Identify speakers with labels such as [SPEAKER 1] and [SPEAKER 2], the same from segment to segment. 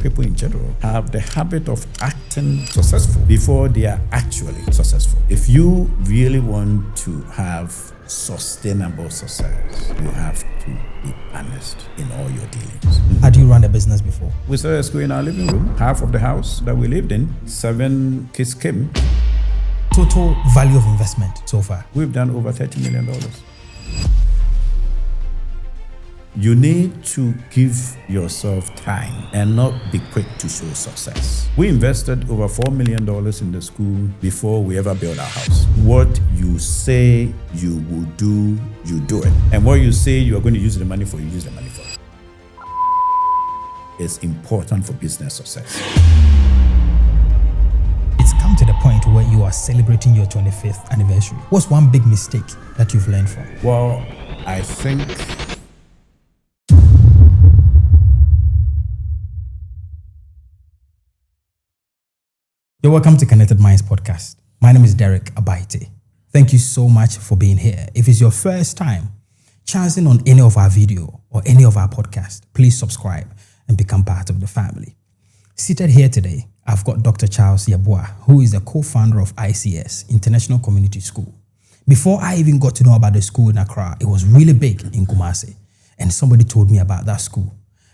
[SPEAKER 1] people in general have the habit of acting successful before they are actually successful. If you really want to have sustainable success, you have to be honest in all your dealings.
[SPEAKER 2] Had you run a business before?
[SPEAKER 1] We started a school in our living room. Half of the house that we lived in, 7 kids came.
[SPEAKER 2] Total value of investment so far?
[SPEAKER 1] We've done over $30 million. You need to give yourself time and not be quick to show success. We invested over $4 million in the school before we ever built our house. What you say you will do, you do it. And what you say you are going to use the money for, you use the money for. It's important for business success.
[SPEAKER 2] It's come to the point where you are celebrating your 25th anniversary. What's one big mistake that you've learned from?
[SPEAKER 1] Well, I think
[SPEAKER 2] You're welcome to Connected Minds podcast. My name is Derek Abaite. Thank you so much for being here. If it's your first time chancing on any of our video or any of our podcast, please subscribe and become part of the family. Seated here today, I've got Dr. Charles Yeboah, who is the co-founder of ICS, International Community School. Before I even got to know about the school in Accra, it was really big in Kumasi. And somebody told me about that school.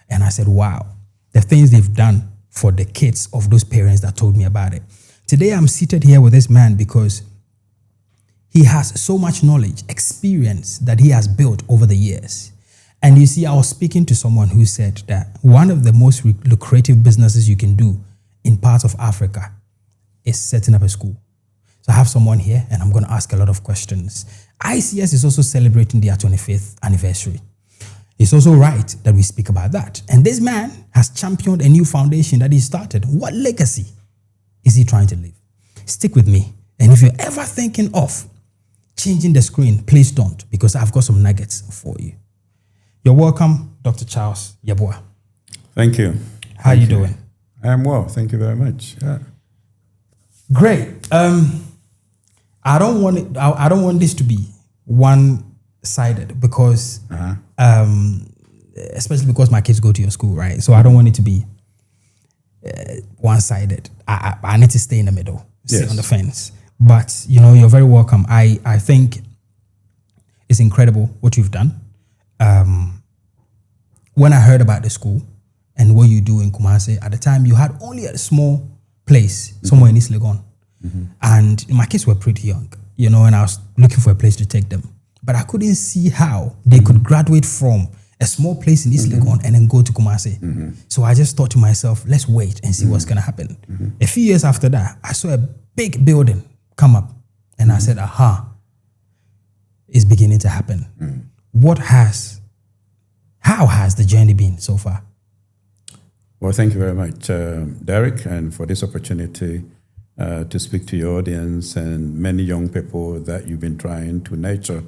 [SPEAKER 2] And I said, wow, the things they've done for the kids of those parents that told me about it. Today, I'm seated here with this man because he has so much knowledge, experience that he has built over the years. And you see, I was speaking to someone who said that one of the most lucrative businesses you can do in parts of Africa is setting up a school. So I have someone here and I'm going to ask a lot of questions. ICS is also celebrating their 25th anniversary. It's also right that we speak about that. And this man has championed a new foundation that he started. What legacy is he trying to leave? Stick with me. And if you're ever thinking of changing the screen, please don't, because I've got some nuggets for you. You're welcome, Dr. Charles Yeboah.
[SPEAKER 1] Thank you.
[SPEAKER 2] How are you doing?
[SPEAKER 1] I'm well. Thank you very much. Yeah.
[SPEAKER 2] Great. I don't want this to be one-sided because especially because my kids go to your school, right? So I don't want it to be one-sided. I need to stay in the middle, sit on the fence. But, you know, you're very welcome. I think it's incredible what you've done. When I heard about the school and what you do in Kumasi, at the time you had only a small place somewhere in East Legon. And my kids were pretty young, you know, and I was looking for a place to take them. But I couldn't see how they could graduate from a small place in East Legon and then go to Kumasi. So I just thought to myself, let's wait and see what's going to happen. A few years after that, I saw a big building come up and I said, aha, it's beginning to happen. How has the journey been so far?
[SPEAKER 1] Well, thank you very much, Derek, and for this opportunity to speak to your audience and many young people that you've been trying to nurture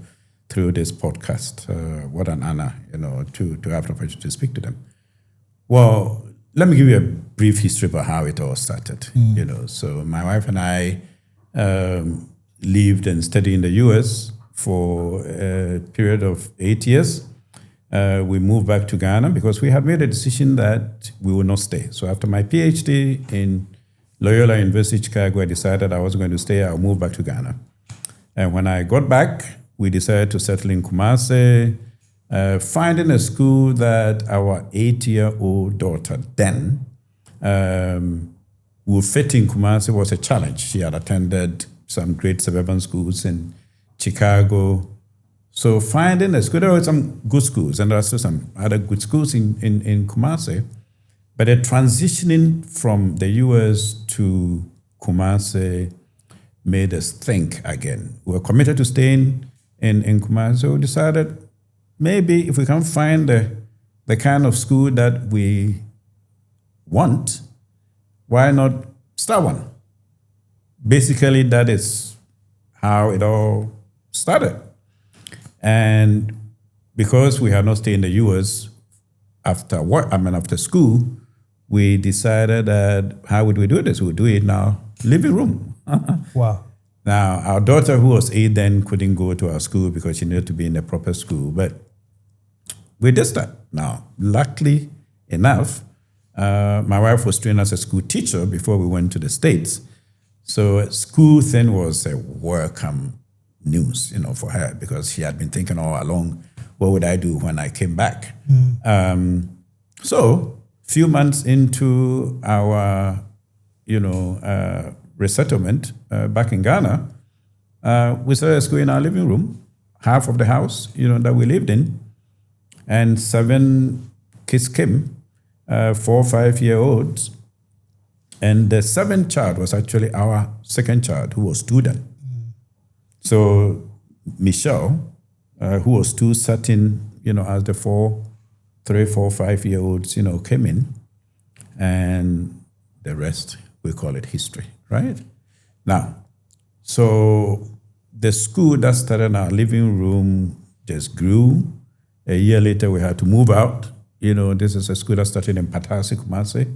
[SPEAKER 1] through this podcast. What an honor, you know, to have the opportunity to speak to them. Well, let me give you a brief history about how it all started. You know, so my wife and I lived and studied in the U.S. for a period of 8 years. We moved back to Ghana because we had made a decision that we would not stay. So after my PhD in Loyola University, Chicago, I decided I wasn't going to stay. I'll move back to Ghana. And when I got back, we decided to settle in Kumasi, finding a school that our 8-year-old daughter then would fit in Kumasi was a challenge. She had attended some great suburban schools in Chicago. So finding a school, there were some good schools and there are still some other good schools in Kumasi. But the transitioning from the US to Kumasi made us think again. We were committed to staying in Kumasi, so we decided maybe if we can find the kind of school that we want, why not start one? Basically, that is how it all started. And because we had not stayed in the US after school, we decided that how would we do this? We would do it in our living room.
[SPEAKER 2] Wow.
[SPEAKER 1] Now, our daughter, who was 8 then, couldn't go to our school because she needed to be in a proper school. But we did that. Now, luckily enough, My wife was trained as a school teacher before we went to the States. So school thing was a welcome news, for her, because she had been thinking all along, what would I do when I came back? So few months into our, resettlement back in Ghana, we started school in our living room, half of the house, that we lived in, and 7 kids came, 4 or 5 year olds, and the 7th child was actually our second child, who was student. So Michelle, who was 2, sat in, as the 3, 4, 5 year olds, came in, and the rest, we call it history, right? Now, so the school that started in our living room just grew. A year later, we had to move out. This is a school that started in Patasi, Kumasi,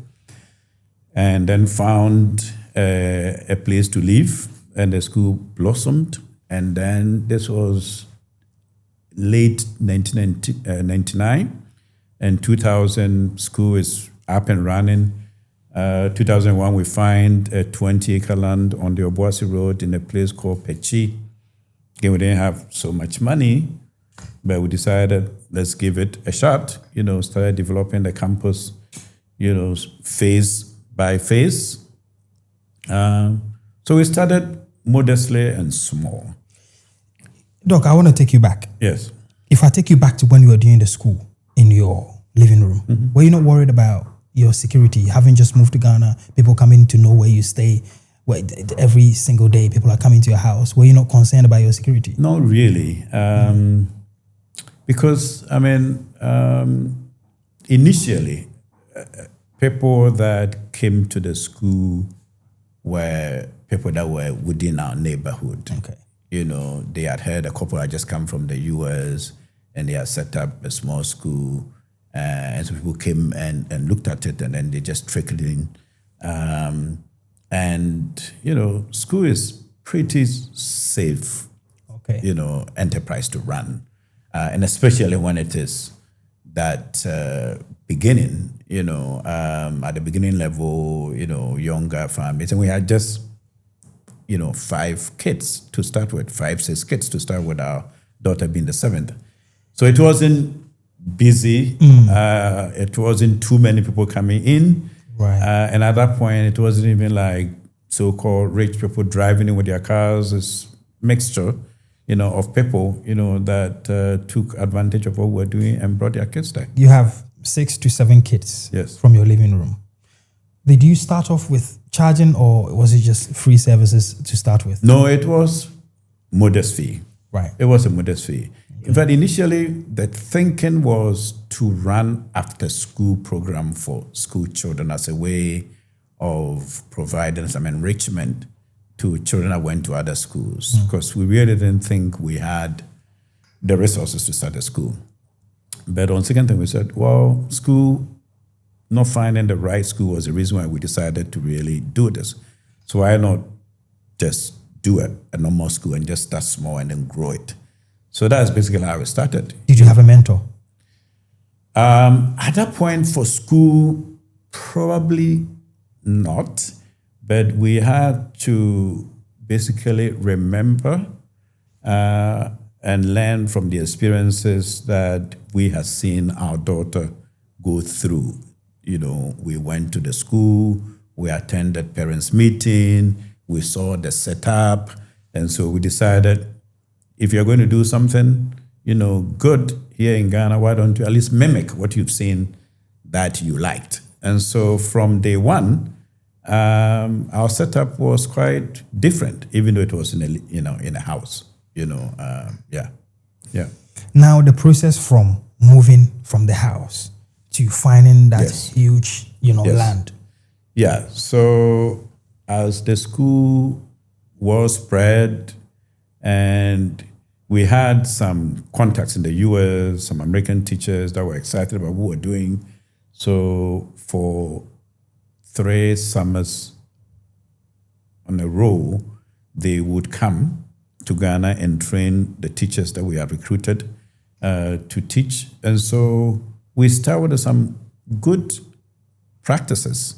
[SPEAKER 1] and then found a place to live, and the school blossomed. And then this was late 1999, and 2000 school is up and running. 2001, we find a 20-acre land on the Yeboah Road in a place called Pechi. Again, we didn't have so much money, but we decided, let's give it a shot. Started developing the campus, phase by phase. So we started modestly and small.
[SPEAKER 2] Doc, I want to take you back.
[SPEAKER 1] Yes.
[SPEAKER 2] If I take you back to when you were doing the school in your living room, were you not worried about your security, having just moved to Ghana, people coming to know where you stay, where every single day people are coming to your house? Were you not concerned about your security?
[SPEAKER 1] Not really. Because, initially, people that came to the school were people that were within our neighborhood.
[SPEAKER 2] Okay.
[SPEAKER 1] They had heard a couple had just come from the US, and they had set up a small school. And so people came and looked at it, and then they just trickled in. School is pretty safe,
[SPEAKER 2] okay,
[SPEAKER 1] enterprise to run. And especially when it is that beginning, at the beginning level, younger families. And we had just, 5 kids to start with, 5, 6 kids to start with, our daughter being the 7th. So it wasn't busy. It wasn't too many people coming in.
[SPEAKER 2] Right.
[SPEAKER 1] And at that point, it wasn't even like so-called rich people driving in with their cars. It's mixture, of people, that took advantage of what we're doing and brought their kids there.
[SPEAKER 2] You have 6 to 7 kids.
[SPEAKER 1] Yes.
[SPEAKER 2] From your living room. Did you start off with charging, or was it just free services to start with?
[SPEAKER 1] No, it was modest fee.
[SPEAKER 2] Right.
[SPEAKER 1] It was a modest fee. Okay. In fact, initially, the thinking was to run after school program for school children as a way of providing some enrichment to children that went to other schools, because we really didn't think we had the resources to start a school. But on second time, we said, well, school, not finding the right school was the reason why we decided to really do this. So why not just do a normal school and just start small and then grow it? So that's basically how we started.
[SPEAKER 2] Did you have a mentor?
[SPEAKER 1] At that point for school, probably not, but we had to basically remember and learn from the experiences that we had seen our daughter go through. We went to the school, we attended parents' meeting, we saw the setup, and so we decided, if you're going to do something, good here in Ghana, why don't you at least mimic what you've seen that you liked? And so from day one, our setup was quite different, even though it was in a house. Yeah.
[SPEAKER 2] Now the process from moving from the house to finding that huge, land.
[SPEAKER 1] Yeah. So as the school was spread, and we had some contacts in the US, some American teachers that were excited about what we're doing. So for 3 summers on a row, they would come to Ghana and train the teachers that we had recruited to teach. And so we started with some good practices,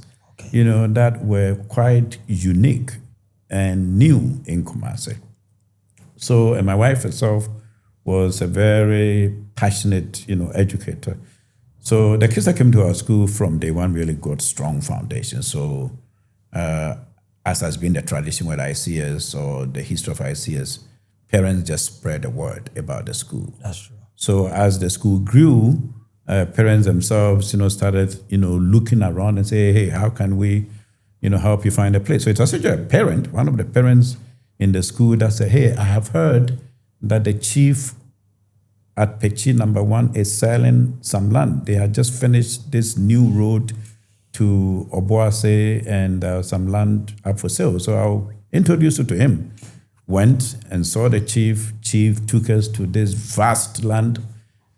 [SPEAKER 1] that were quite unique and new in Kumasi. So, and my wife herself was a very passionate, educator. So the kids that came to our school from day one really got strong foundation. So as has been the tradition with ICS or the history of ICS, parents just spread the word about the school.
[SPEAKER 2] That's true.
[SPEAKER 1] So as the school grew, parents themselves, started, looking around and say, hey, how can we, help you find a place? So it was actually a parent, one of the parents in the school that said, hey, I have heard that the chief at Pechi number 1 is selling some land. They had just finished this new road to Obuase and some land up for sale. So I'll introduce you to him. Went and saw the chief. Chief took us to this vast land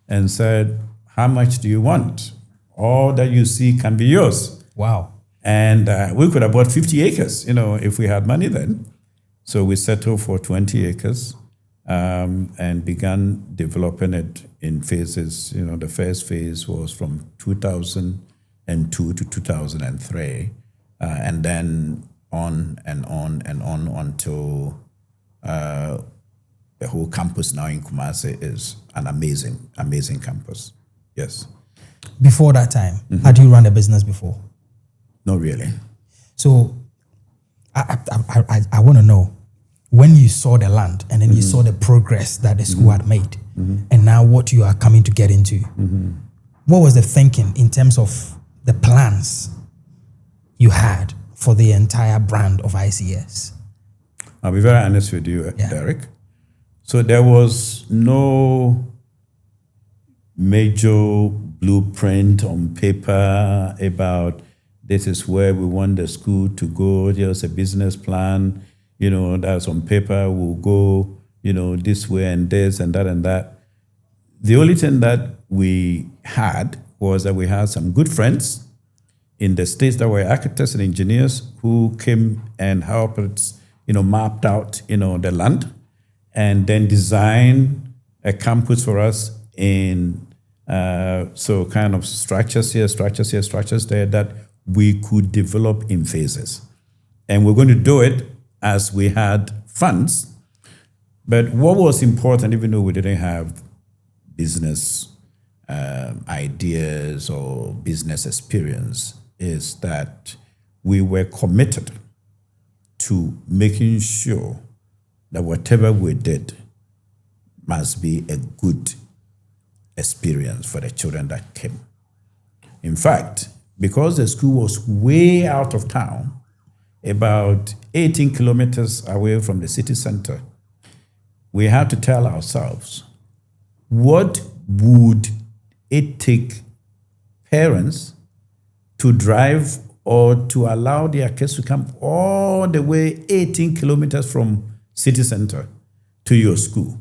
[SPEAKER 1] and said, how much do you want? All that you see can be yours.
[SPEAKER 2] Wow.
[SPEAKER 1] And we could have bought 50 acres, if we had money then. So we settled for 20 acres. And began developing it in phases. The first phase was from 2002 to 2003, and then on and on and on until the whole campus now in Kumasi is an amazing, amazing campus. Yes.
[SPEAKER 2] Before that time, had you run a business before?
[SPEAKER 1] Not really.
[SPEAKER 2] So I want to know, when you saw the land and then you saw the progress that the school had made, and now what you are coming to get into, what was the thinking in terms of the plans you had for the entire brand of ICS?
[SPEAKER 1] I'll be very honest with you, Derek. So there was no major blueprint on paper about this is where we want the school to go. There's a business plan. That's on paper, we'll go, this way and this and that and that. The only thing that we had was that we had some good friends in the States that were architects and engineers who came and helped us, mapped out, the land and then designed a campus for us in, so kind of structures here, structures there that we could develop in phases. And we're going to do it as we had funds. But what was important, even though we didn't have business ideas or business experience, is that we were committed to making sure that whatever we did must be a good experience for the children that came. In fact, because the school was way out of town, about 18 kilometers away from the city center, we had to tell ourselves, what would it take parents to drive or to allow their kids to come all the way 18 kilometers from city center to your school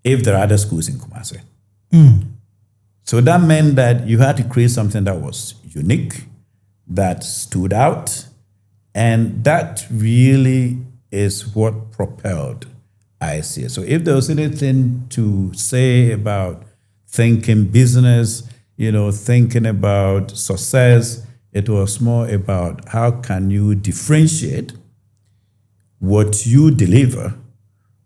[SPEAKER 1] if there are other schools in Kumasi? So that meant that you had to create something that was unique, that stood out, and that really is what propelled ICS. So if there was anything to say about thinking business, thinking about success, it was more about how can you differentiate what you deliver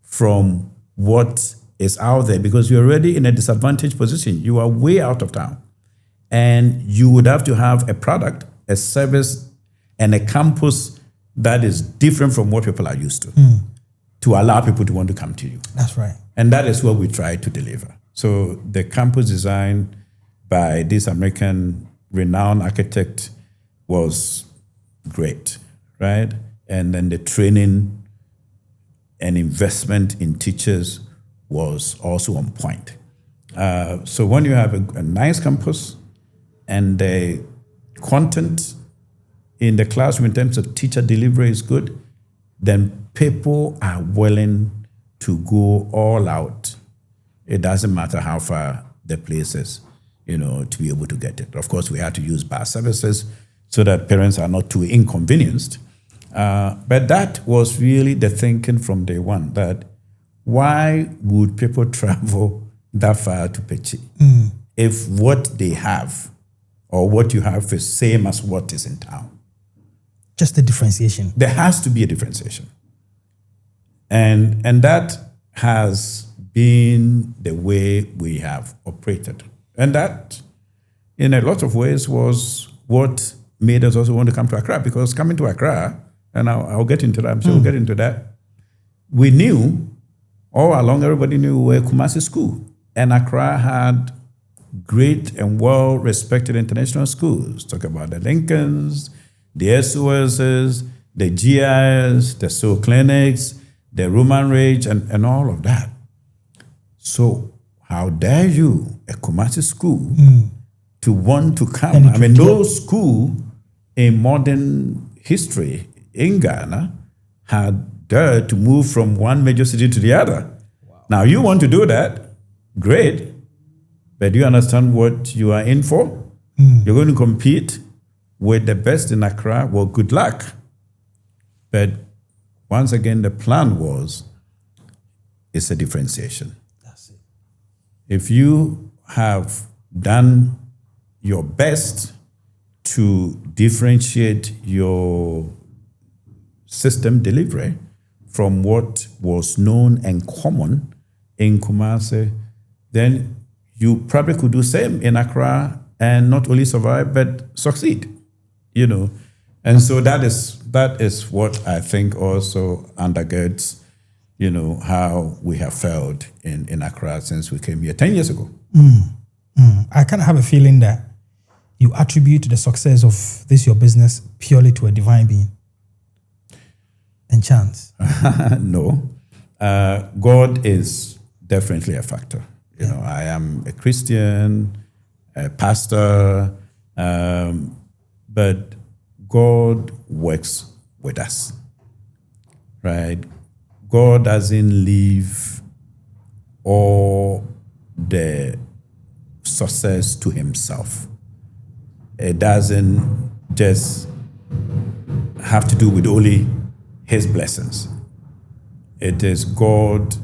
[SPEAKER 1] from what is out there, because you're already in a disadvantaged position. You are way out of town. And you would have to have a product, a service, and a campus that is different from what people are used to allow people to want to come to you.
[SPEAKER 2] That's right.
[SPEAKER 1] And that is what we try to deliver. So the campus design by this American renowned architect was great, right? And then the training and investment in teachers was also on point. So when you have a nice campus and the content in the classroom in terms of teacher delivery is good, then people are willing to go all out. It doesn't matter how far the place is, to be able to get it. Of course, we had to use bus services so that parents are not too inconvenienced. But that was really the thinking from day one, that why would people travel that far to Pechi if what they have or what you have is same as what is in town.
[SPEAKER 2] Just the differentiation.
[SPEAKER 1] There has to be a differentiation. And that has been the way we have operated. And that, in a lot of ways, was what made us also want to come to Accra, because coming to Accra, and I'll get into that, I'm sure we'll get into that, we knew, all along everybody knew we were Kumasi School. And Accra had great and well-respected international schools. Talk about the Lincolns, the SOSs, the GIs, the Soul Clinics, the Roman Rage, and all of that. So how dare you, a Kumasi school, to want to come? I mean, no school in modern history in Ghana had dared to move from one major city to the other. Wow. Now, you want to do that, great, but do you understand what you are in for? You're going to compete with the best in Accra. Well, good luck. But once again, the plan was, it's a differentiation.
[SPEAKER 2] That's it.
[SPEAKER 1] If you have done your best to differentiate your system delivery from what was known and common in Kumasi, then you probably could do same in Accra and not only survive, but succeed, you know. And so that is what I think also undergirds, you know, how we have failed in Accra since we came here 10 years ago.
[SPEAKER 2] I kind of have a feeling that you attribute the success of this, your business, purely to a divine being and chance.
[SPEAKER 1] No. God is definitely a factor. You know, I am a Christian, a pastor, but God works with us, right? God doesn't leave all the success to himself. It doesn't just have to do with only his blessings. It is God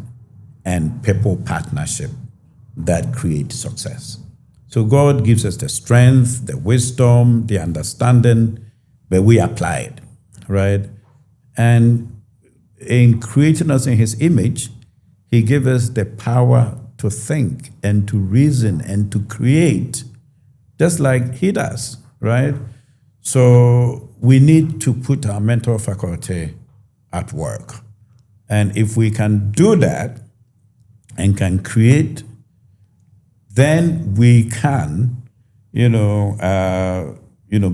[SPEAKER 1] and people partnership that create success. So God gives us the strength, the wisdom, the understanding, but we apply it, right? And in creating us in his image, he gives us the power to think and to reason and to create, just like he does, right? So we need to put our mental faculty at work. And if we can do that and can create, then we can, be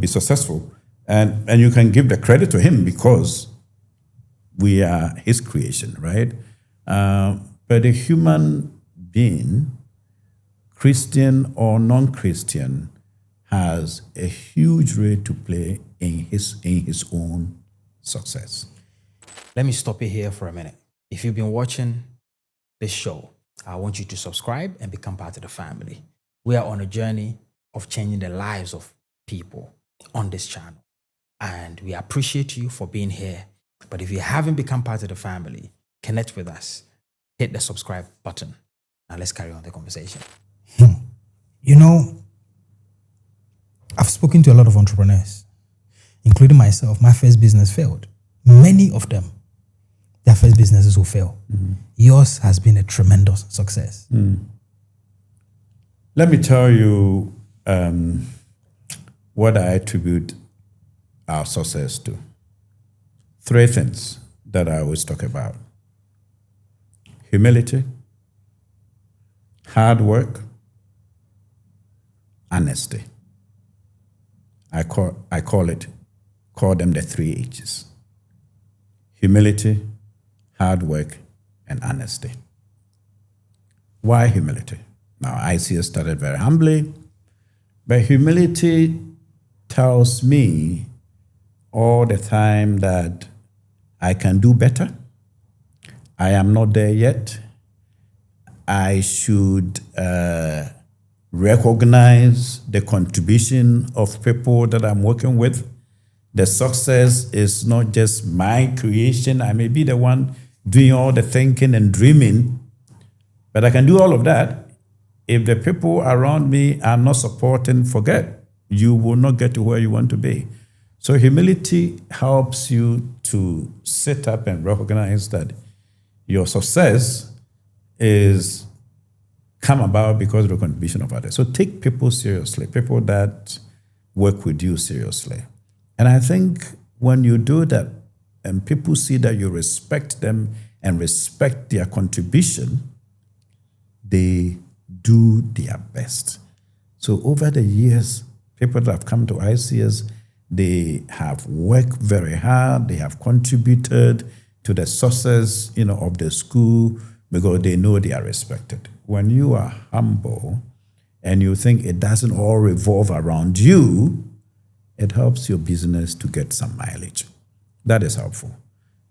[SPEAKER 1] successful. And you can give the credit to him because we are his creation, right? But a human being, Christian or non-Christian, has a huge role to play in his own success.
[SPEAKER 2] Let me stop you here for a minute. If you've been watching this show, I want you to subscribe and become part of the family. We are on a journey of changing the lives of people on this channel. And we appreciate you for being here. But if you haven't become part of the family, connect with us. Hit the subscribe button. Now let's carry on the conversation. You know, I've spoken to a lot of entrepreneurs, including myself. My first business failed. Many of them, their first businesses will fail. Mm-hmm. Yours has been a tremendous success.
[SPEAKER 1] Let me tell you what I attribute our success to. 3 things that I always talk about: humility, hard work, honesty. I call them the 3 H's. Humility, hard work, and honesty. Why humility? Now, ICS started very humbly, but humility tells me all the time that I can do better. I am not there yet. I should recognize the contribution of people that I'm working with. The success is not just my creation. I may be the one doing all the thinking and dreaming, but I can do all of that. If the people around me are not supporting, forget. you will not get to where you want to be. So humility helps you to sit up and recognize that your success is come about because of the contribution of others. So take people seriously, people that work with you seriously. And I think when you do that and people see that you respect them and respect their contribution, they do their best. So over the years, people that have come to ICS, they have worked very hard, they have contributed to the success, of the school because they know they are respected. When you are humble and you think it doesn't all revolve around you, it helps your business to get some mileage. That is helpful.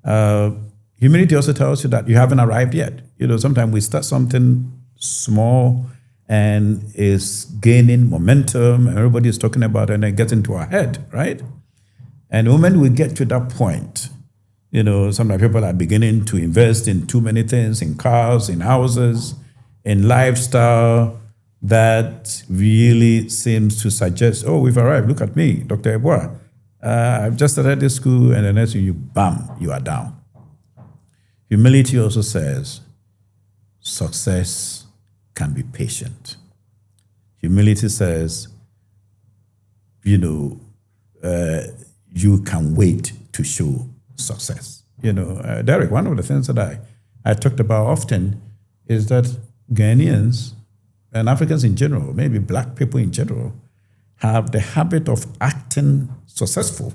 [SPEAKER 1] Humility also tells you that you haven't arrived yet. Sometimes we start something small and is gaining momentum, and everybody is talking about it, and it gets into our head, right? And the moment we get to that point, sometimes people are beginning to invest in too many things, in cars, in houses, in lifestyle, that really seems to suggest, oh, we've arrived. Look at me, Dr. Yeboah. I've just started this school, and the next thing you are down. Humility also says success can be patient. Humility says, you can wait to show success. Derek, one of the things that I talked about often is that Ghanaians and Africans in general, maybe black people in general, have the habit of acting successful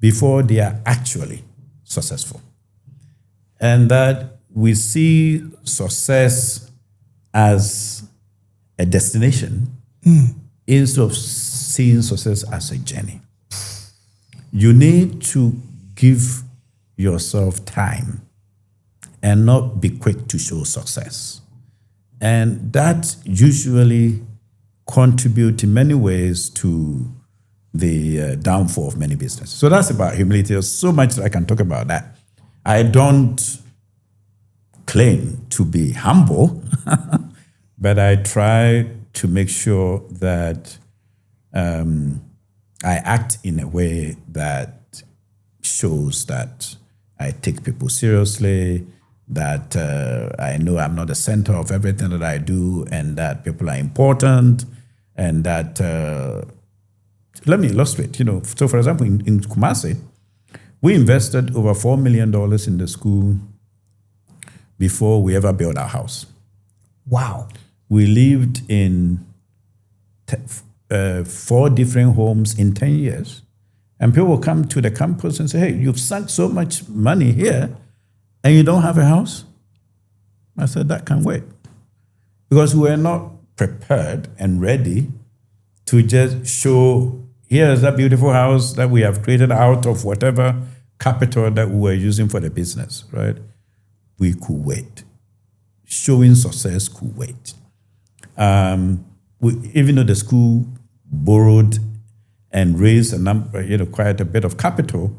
[SPEAKER 1] before they are actually successful. And that we see success as a destination instead of seeing success as a journey. You need to give yourself time and not be quick to show success. And that usually contributes in many ways to the downfall of many businesses. So that's about humility. There's so much that I can talk about that. I don't claim to be humble, but I try to make sure that I act in a way that shows that I take people seriously, that I know I'm not the center of everything that I do, and that people are important, and that, let me illustrate, so for example, in Kumasi, we invested over $4 million in the school before we ever built our house.
[SPEAKER 2] Wow.
[SPEAKER 1] We lived in 4 different homes in 10 years. And people will come to the campus and say, hey, you've sunk so much money here and you don't have a house? I said, that can wait. Because we were not prepared and ready to just show, here's that beautiful house that we have created out of whatever capital that we were using for the business, right? We could wait. Showing success could wait. Even though the school borrowed and raised a number, quite a bit of capital,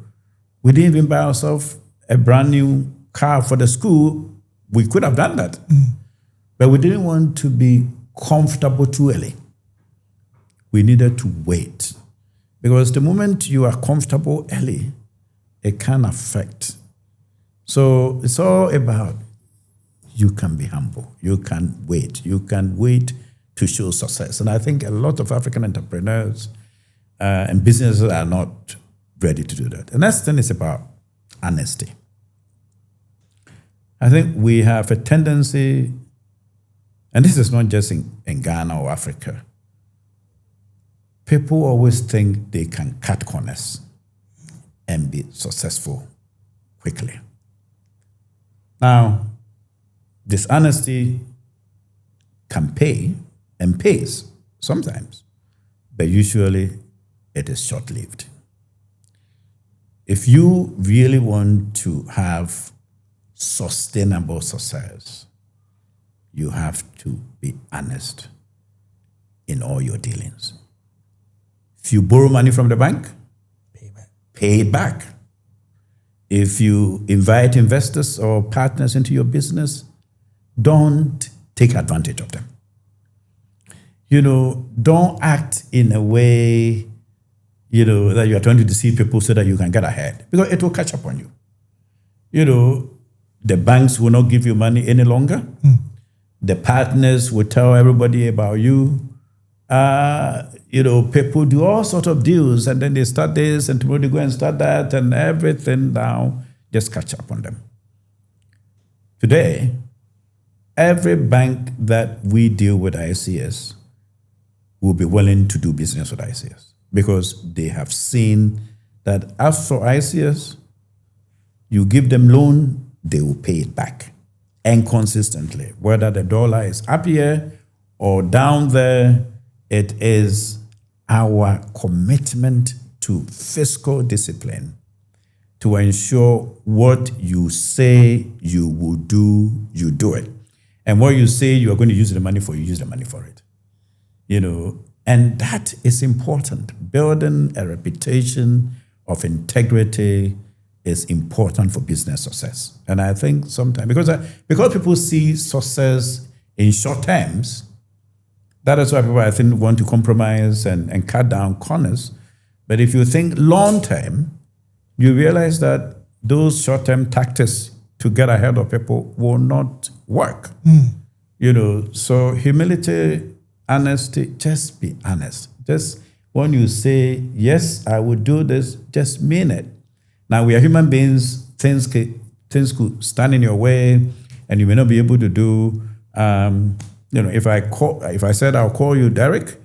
[SPEAKER 1] we didn't even buy ourselves a brand new car for the school. We could have done that, but we didn't want to be comfortable too early. We needed to wait, because the moment you are comfortable early, it can affect. So it's all about, you can be humble, you can wait to show success. And I think a lot of African entrepreneurs and businesses are not ready to do that. The next thing is about honesty. I think we have a tendency, and this is not just in Ghana or Africa, people always think they can cut corners and be successful quickly. Now, dishonesty can pay and pays sometimes, but usually it is short-lived. If you really want to have sustainable success, you have to be honest in all your dealings. If you borrow money from the bank, pay it back. If you invite investors or partners into your business, don't take advantage of them. don't act in a way, that you are trying to deceive people so that you can get ahead, because it will catch up on you. The banks will not give you money any longer. The partners will tell everybody about you. People do all sorts of deals, and then they start this, and tomorrow they go and start that, and everything now just catch up on them. Today, every bank that we deal with ICS will be willing to do business with ICS, because they have seen that as for ICS, you give them loan, they will pay it back, and consistently. Whether the dollar is up here or down there, it is our commitment to fiscal discipline to ensure what you say you will do, you do it. And what you say you are going to use the money for, you use the money for it. And that is important. Building a reputation of integrity is important for business success. And I think sometimes, because people see success in short terms, that is why people, I think, want to compromise and cut down corners. But if you think long term, you realize that those short-term tactics to get ahead of people will not work. So humility, honesty, just be honest. Just when you say, yes, I will do this, just mean it. Now, we are human beings. Things could stand in your way, and you may not be able to do. If I said I'll call you Derek,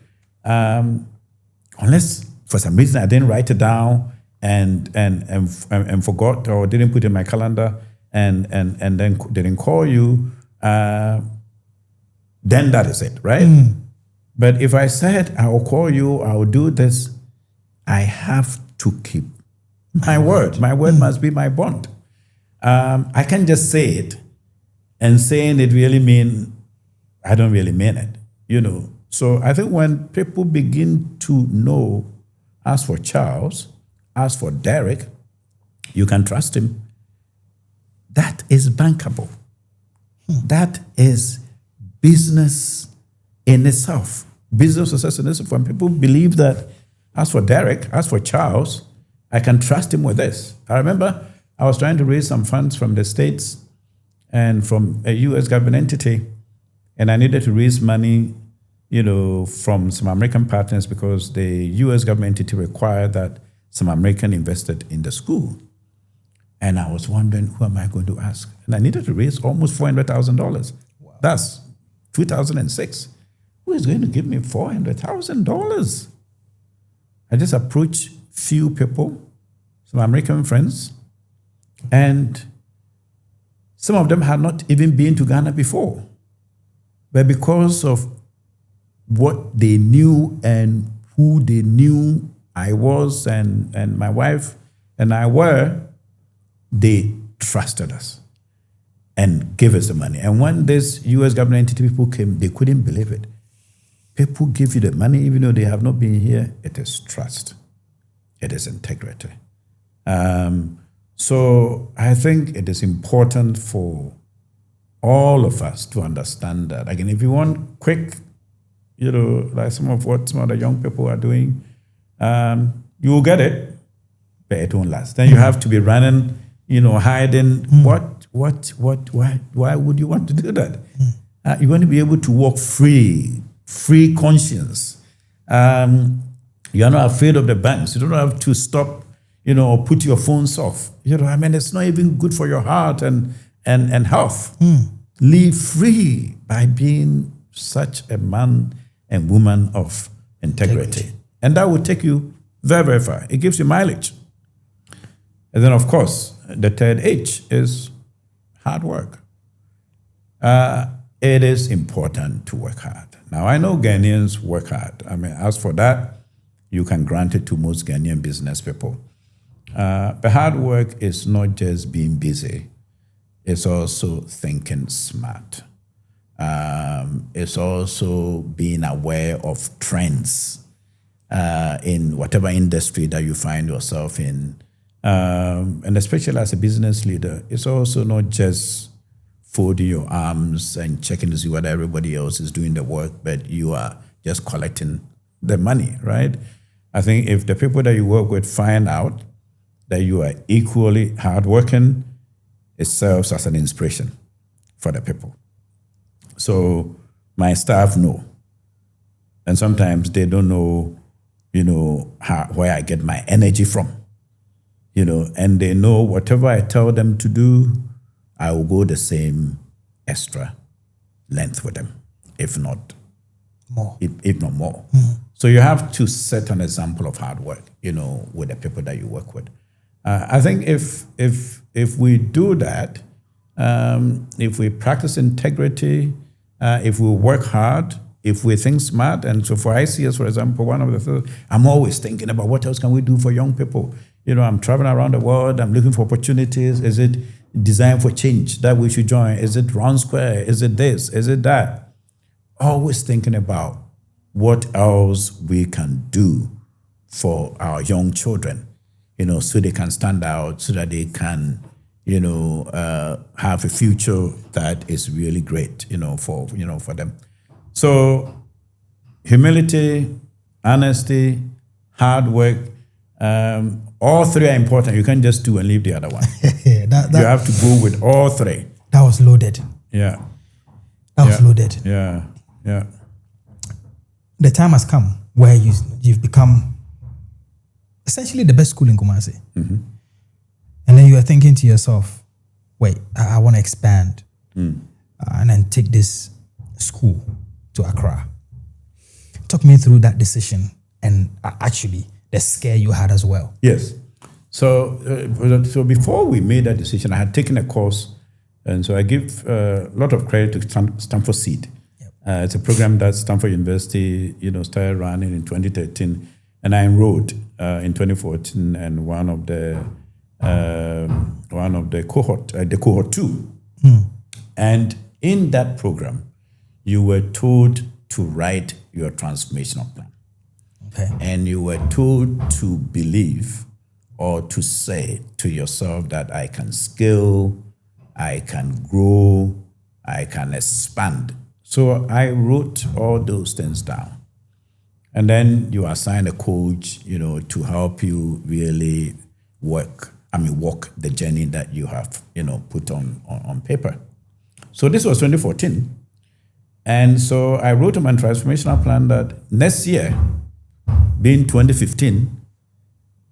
[SPEAKER 1] unless for some reason I didn't write it down and forgot, or didn't put it in my calendar and then didn't call you, then that is it, right? But if I said I will call you, I will do this, I have to keep my word. My word must be my bond. I can't just say it, and saying it really mean I don't really mean it, So I think when people begin to know, as for Charles, as for Derek, you can trust him. That is bankable. That is business in itself. Business success in itself. When people believe that, as for Derek, as for Charles, I can trust him with this. I remember I was trying to raise some funds from the States and from a U.S. government entity, and I needed to raise money, from some American partners, because the U.S. government entity required that some American invested in the school. And I was wondering, who am I going to ask? And I needed to raise almost $400,000. Wow. That's 2006. Who is going to give me $400,000? I just approached few people, some American friends, and some of them had not even been to Ghana before. But because of what they knew and who they knew I was and my wife and I were, they trusted us and gave us the money. And when this U.S. government entity people came, they couldn't believe it. People give you the money even though they have not been here. It is trust. It is integrity. So I think it is important for all of us to understand that. Again, if you want quick, like some of the young people are doing, you will get it, but it won't last. Then you have to be running, hiding. Why would you want to do that? You want to be able to walk free conscience. You're not afraid of the banks. You don't have to stop, or put your phones off. It's not even good for your heart and health. Live free by being such a man and woman of integrity. And that will take you very, very far. It gives you mileage. And then, of course, the third H is hard work. It is important to work hard. Now, I know Ghanaians work hard. As for that, you can grant it to most Ghanaian business people. But hard work is not just being busy. It's also thinking smart. It's also being aware of trends in whatever industry that you find yourself in. And especially as a business leader, it's also not just folding your arms and checking to see whether everybody else is doing the work, but you are just collecting the money, right? I think if the people that you work with find out that you are equally hardworking, it serves as an inspiration for the people. So my staff know, and sometimes they don't know, where I get my energy from, and they know whatever I tell them to do, I will go the same extra length with them, if not
[SPEAKER 2] more.
[SPEAKER 1] If not more. So you have to set an example of hard work, with the people that you work with. I think if we do that, if we practice integrity, if we work hard, if we think smart, and so for ICS, for example, one of the things, I'm always thinking about what else can we do for young people. I'm traveling around the world, I'm looking for opportunities. Is it Design for Change that we should join? Is it Round Square? Is it this? Is it that? Always thinking about what else we can do for our young children, so they can stand out, so that they can, have a future that is really great, for them. So humility, honesty, hard work, all three are important. You can't just do and leave the other one. You have to go with all three.
[SPEAKER 2] That was loaded.
[SPEAKER 1] Yeah.
[SPEAKER 2] That was loaded.
[SPEAKER 1] Yeah. Yeah.
[SPEAKER 2] The time has come where you've become essentially the best school in Kumasi.
[SPEAKER 1] Mm-hmm.
[SPEAKER 2] And then you are thinking to yourself, wait, I want to expand and then take this school to Accra. Talk me through that decision and actually the scare you had as well.
[SPEAKER 1] Yes. So before we made that decision, I had taken a course, and so I give a lot of credit to Stanford Seed. Yep. It's a program that Stanford University, started running in 2013, and I enrolled in 2014, and one of the cohort 2. And in that program, you were told to write your transformational plan.
[SPEAKER 2] Okay.
[SPEAKER 1] And you were told to believe or to say to yourself that I can scale, I can grow, I can expand. So I wrote all those things down. And then you assign a coach, to help you really walk the journey that you have, put on paper. So this was 2014. And so I wrote my transformational plan that next year, being 2015,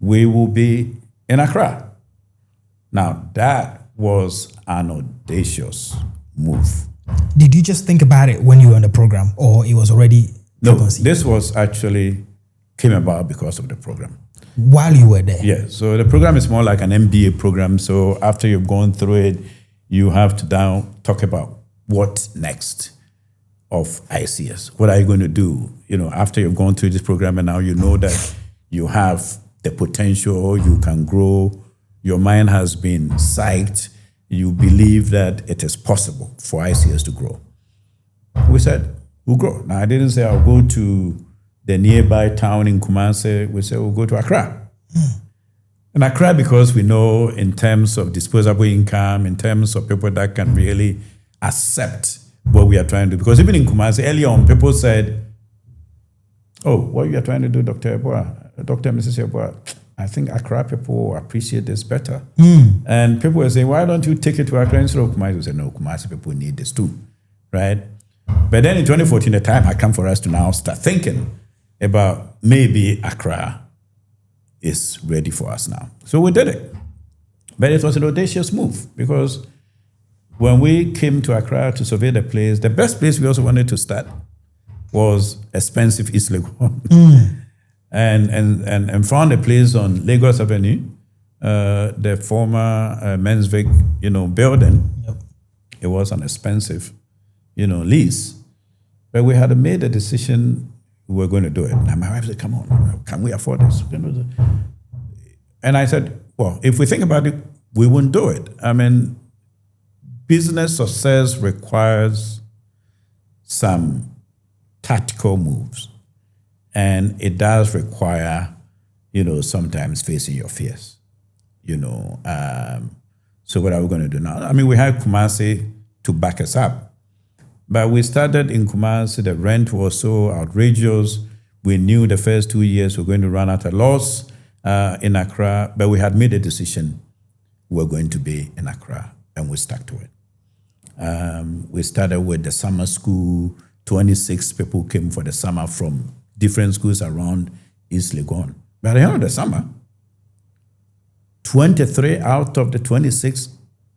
[SPEAKER 1] we will be in Accra. Now, that was an audacious move.
[SPEAKER 2] Did you just think about it when you were on the program, or it was already...
[SPEAKER 1] No, this was actually came about because of the program.
[SPEAKER 2] While you were there?
[SPEAKER 1] Yeah, so the program is more like an MBA program. So after you've gone through it, you have to now talk about what next of ICS. What are you going to do? After you've gone through this program and now you know that you have the potential, you can grow, your mind has been psyched, you believe that it is possible for ICS to grow. We said, we'll grow. Now, I didn't say I'll go to the nearby town in Kumasi. We said we'll go to Accra. And Accra, because we know in terms of disposable income, in terms of people that can really accept what we are trying to do. Because even in Kumasi, earlier on, people said, oh, what you are trying to do, Dr. Yeboah, Dr. and Mrs. Yeboah, I think Accra people appreciate this better. And people were saying, why don't you take it to Accra instead of Kumasi? We said, no, Kumasi people need this too, right? But then in 2014, the time had come for us to now start thinking about maybe Accra is ready for us now. So we did it. But it was an audacious move because when we came to Accra to survey the place, the best place we also wanted to start was expensive East Legon. And found a place on Lagos Avenue, the former Men's Vic, building.
[SPEAKER 2] Yep.
[SPEAKER 1] It was an expensive, lease. But we had made a decision we were going to do it. And my wife said, come on, can we afford this? And I said, well, if we think about it, we wouldn't do it. I mean, business success requires some tactical moves. And it does require, sometimes facing your fears, So what are we going to do now? I mean, we had Kumasi to back us up. But we started in Kumasi. The rent was so outrageous. We knew the first 2 years we were going to run at a loss in Accra, but we had made a decision. We were going to be in Accra, and we stuck to it. We started with the summer school. 26 people came for the summer from different schools around East Legon. But at the end of the summer, 23 out of the 26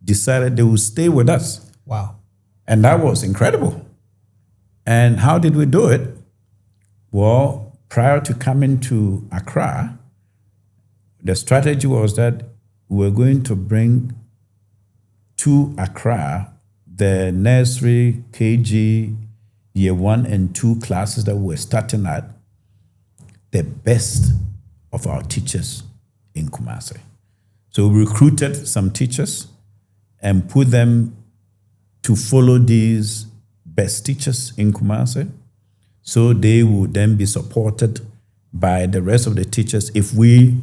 [SPEAKER 1] decided they would stay with us.
[SPEAKER 2] Wow.
[SPEAKER 1] And that was incredible. And how did we do it? Well, prior to coming to Accra, the strategy was that we were going to bring to Accra the nursery, KG, year 1 and 2 classes that we were starting at, the best of our teachers in Kumasi. So we recruited some teachers and put them to follow these best teachers in Kumasi, so they would then be supported by the rest of the teachers if we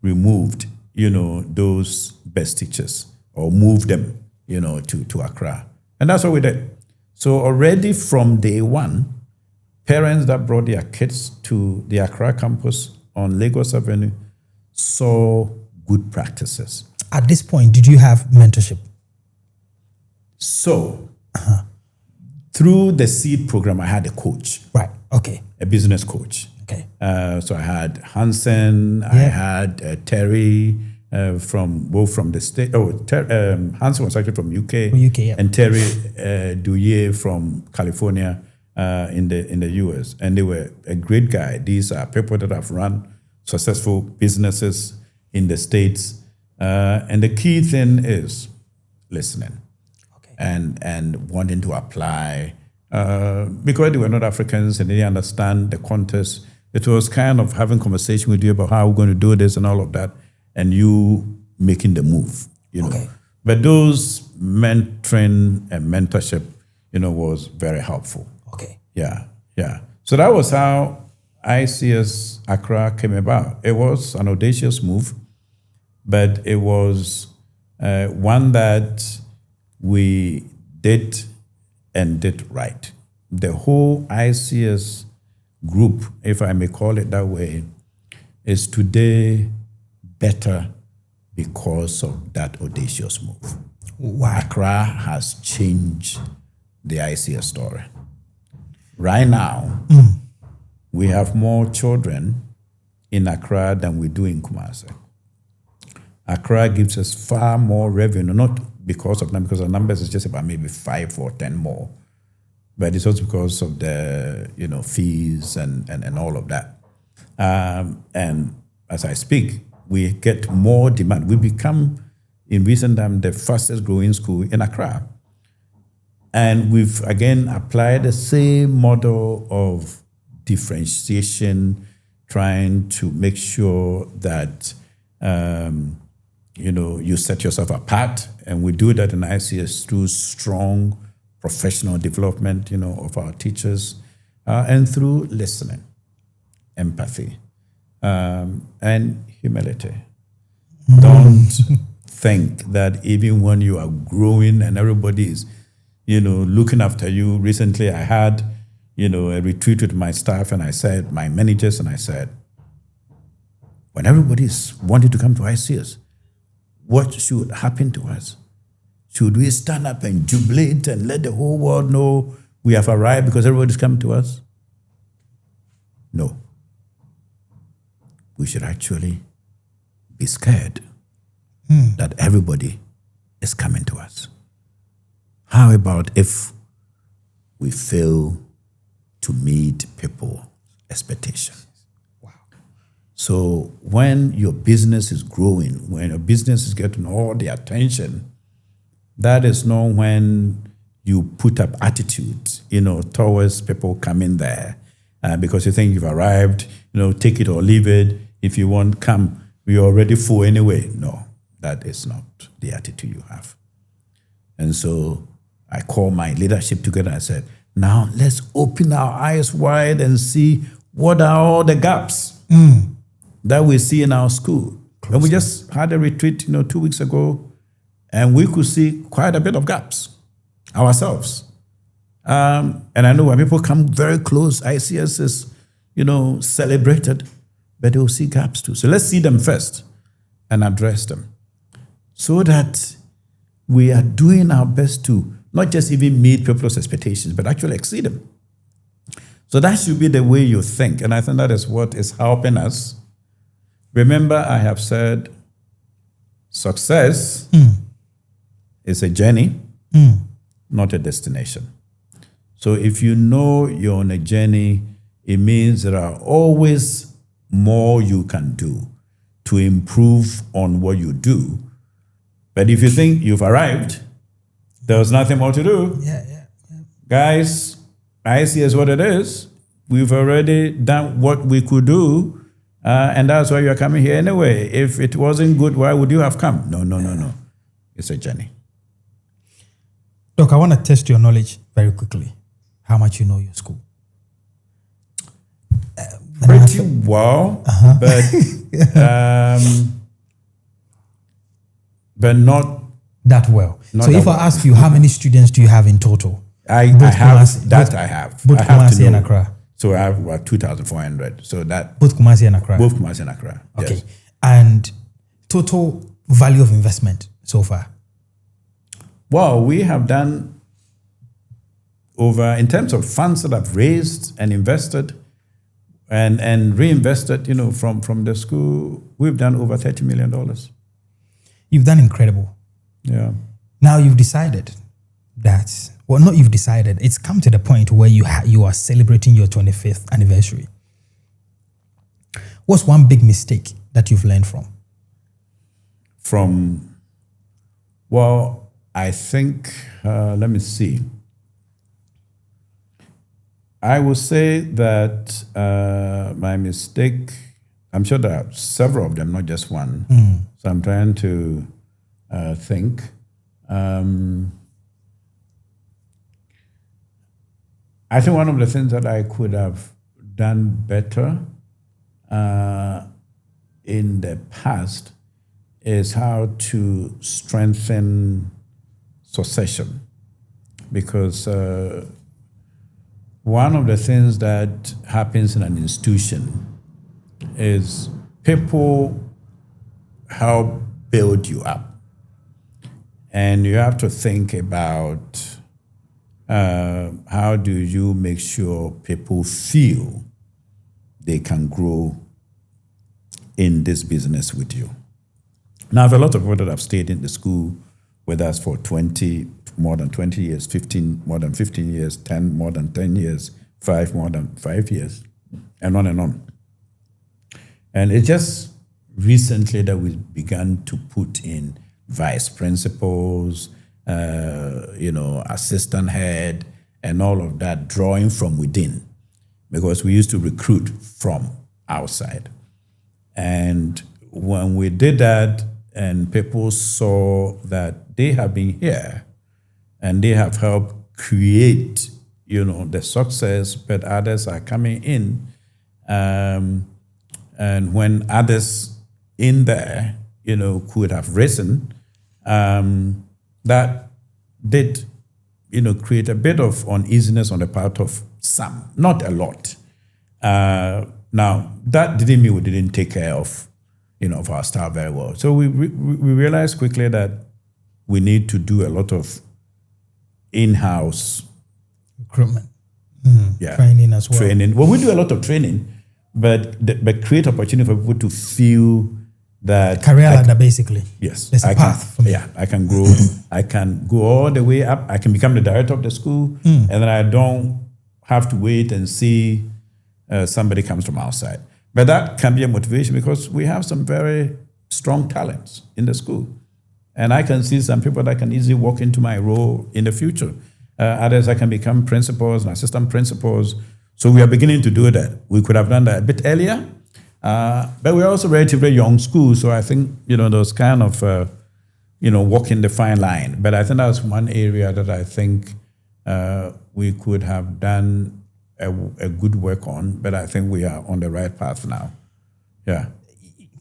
[SPEAKER 1] removed, those best teachers or moved them, to Accra. And that's what we did. So already from day one, parents that brought their kids to the Accra campus on Lagos Avenue saw good practices.
[SPEAKER 2] At this point, did you have mentorship?
[SPEAKER 1] So, through the seed program, I had a coach.
[SPEAKER 2] Right. Okay.
[SPEAKER 1] A business coach.
[SPEAKER 2] Okay.
[SPEAKER 1] So I had Hansen, I had Terry from the state. Hansen was actually from UK.
[SPEAKER 2] From UK, yeah.
[SPEAKER 1] And Terry Douye from California in the US. And they were a great guy. These are people that have run successful businesses in the States. And the key thing is listening. And wanting to apply. Because they were not Africans and they didn't understand the context, it was kind of having conversation with you about how we're going to do this and all of that, and you making the move,
[SPEAKER 2] Okay.
[SPEAKER 1] But those mentoring and mentorship, was very helpful.
[SPEAKER 2] Okay.
[SPEAKER 1] Yeah. So that was how ICS Accra came about. It was an audacious move, but it was one that we did and did right. The whole ICS group, if I may call it that way, is today better because of that audacious move.
[SPEAKER 2] Wow.
[SPEAKER 1] Accra has changed the ICS story. Right now, we have more children in Accra than we do in Kumasi. Accra gives us far more revenue, not because of them, because the numbers is just about maybe 5 or 10 more. But it's also because of the, fees and all of that. And as I speak, we get more demand. We become, in recent time, the fastest growing school in Accra. And we've, again, applied the same model of differentiation, trying to make sure that, you set yourself apart. And we do that in ICS through strong professional development, of our teachers, and through listening, empathy, and humility. Don't think that even when you are growing and everybody is, looking after you. Recently, I had, a retreat with my staff, and I said, my managers, and I said, when everybody is wanting to come to ICS, what should happen to us? Should we stand up and jubilate and let the whole world know we have arrived because everybody's come to us? No. We should actually be scared that everybody is coming to us. How about if we fail to meet people's expectations?
[SPEAKER 2] Wow.
[SPEAKER 1] So when your business is growing, when your business is getting all the attention, that is not when you put up attitudes, towards people coming there because you think you've arrived, take it or leave it. If you want, come. We're already full anyway. No, that is not the attitude you have. And so I called my leadership together. I said, now let's open our eyes wide and see what are all the gaps that we see in our school. And we just had a retreat, 2 weeks ago, and we could see quite a bit of gaps ourselves. And I know when people come very close, ICS is, celebrated, but they will see gaps too. So let's see them first and address them so that we are doing our best to not just even meet people's expectations, but actually exceed them. So that should be the way you think. And I think that is what is helping us. Remember, I have said success is a journey, not a destination. So if you know you're on a journey, it means there are always more you can do to improve on what you do. But if you think you've arrived, there's nothing more to do. Guys, I see as what it is. We've already done what we could do, and that's why you're coming here anyway. If it wasn't good, why would you have come? No. It's a journey.
[SPEAKER 2] Doc, I want to test your knowledge very quickly. How much you know your school?
[SPEAKER 1] Pretty well, but not
[SPEAKER 2] that well.
[SPEAKER 1] Not
[SPEAKER 2] so
[SPEAKER 1] that
[SPEAKER 2] if
[SPEAKER 1] well.
[SPEAKER 2] I ask you, how many students do you have in total?
[SPEAKER 1] I have.
[SPEAKER 2] Both
[SPEAKER 1] I have
[SPEAKER 2] Kumasi
[SPEAKER 1] to know.
[SPEAKER 2] and Accra.
[SPEAKER 1] So I have about 2,400. So that
[SPEAKER 2] both Kumasi and Accra.
[SPEAKER 1] Both Kumasi and Accra.
[SPEAKER 2] Okay.
[SPEAKER 1] Yes.
[SPEAKER 2] And total value of investment so far?
[SPEAKER 1] Well, we have done over, in terms of funds that I've raised and invested and reinvested, from the school, we've done over $30 million.
[SPEAKER 2] You've done incredible.
[SPEAKER 1] Yeah.
[SPEAKER 2] Now you've decided that, well, not you've decided, it's come to the point where you are celebrating your 25th anniversary. What's one big mistake that you've learned from?
[SPEAKER 1] Well, I think, let me see. I would say that my mistake, I'm sure there are several of them, not just one. So I'm trying to think. I think one of the things that I could have done better in the past is how to strengthen succession. Because one of the things that happens in an institution is people help build you up. And you have to think about how do you make sure people feel they can grow in this business with you. Now, I have a lot of people that have stayed in the school with us for more than 20 years, 15, more than 15 years, 10, more than 10 years, 5, more than 5 years, and on and on. And it's just recently that we began to put in vice principals, assistant head, and all of that, drawing from within, because we used to recruit from outside. And when we did that, and people saw that they have been here and they have helped create, the success, but others are coming in. And when others in there, could have risen, that did, create a bit of uneasiness on the part of some, not a lot. Now, that didn't mean we didn't take care of of our staff very well. So we realized quickly that we need to do a lot of in-house
[SPEAKER 2] recruitment, training as well.
[SPEAKER 1] Training. Well, we do a lot of training, but create opportunity for people to feel that
[SPEAKER 2] career ladder, basically.
[SPEAKER 1] Yes,
[SPEAKER 2] there's a path for me.
[SPEAKER 1] Yeah, I can grow. I can go all the way up. I can become the director of the school, and then I don't have to wait and see somebody comes from outside. But that can be a motivation because we have some very strong talents in the school. And I can see some people that can easily walk into my role in the future. Others, I can become principals and assistant principals. So we are beginning to do that. We could have done that a bit earlier. But we're also relatively young school. So I think, those kind of, walking the fine line. But I think that's one area that I think we could have done a good work on, but I think we are on the right path now. Yeah.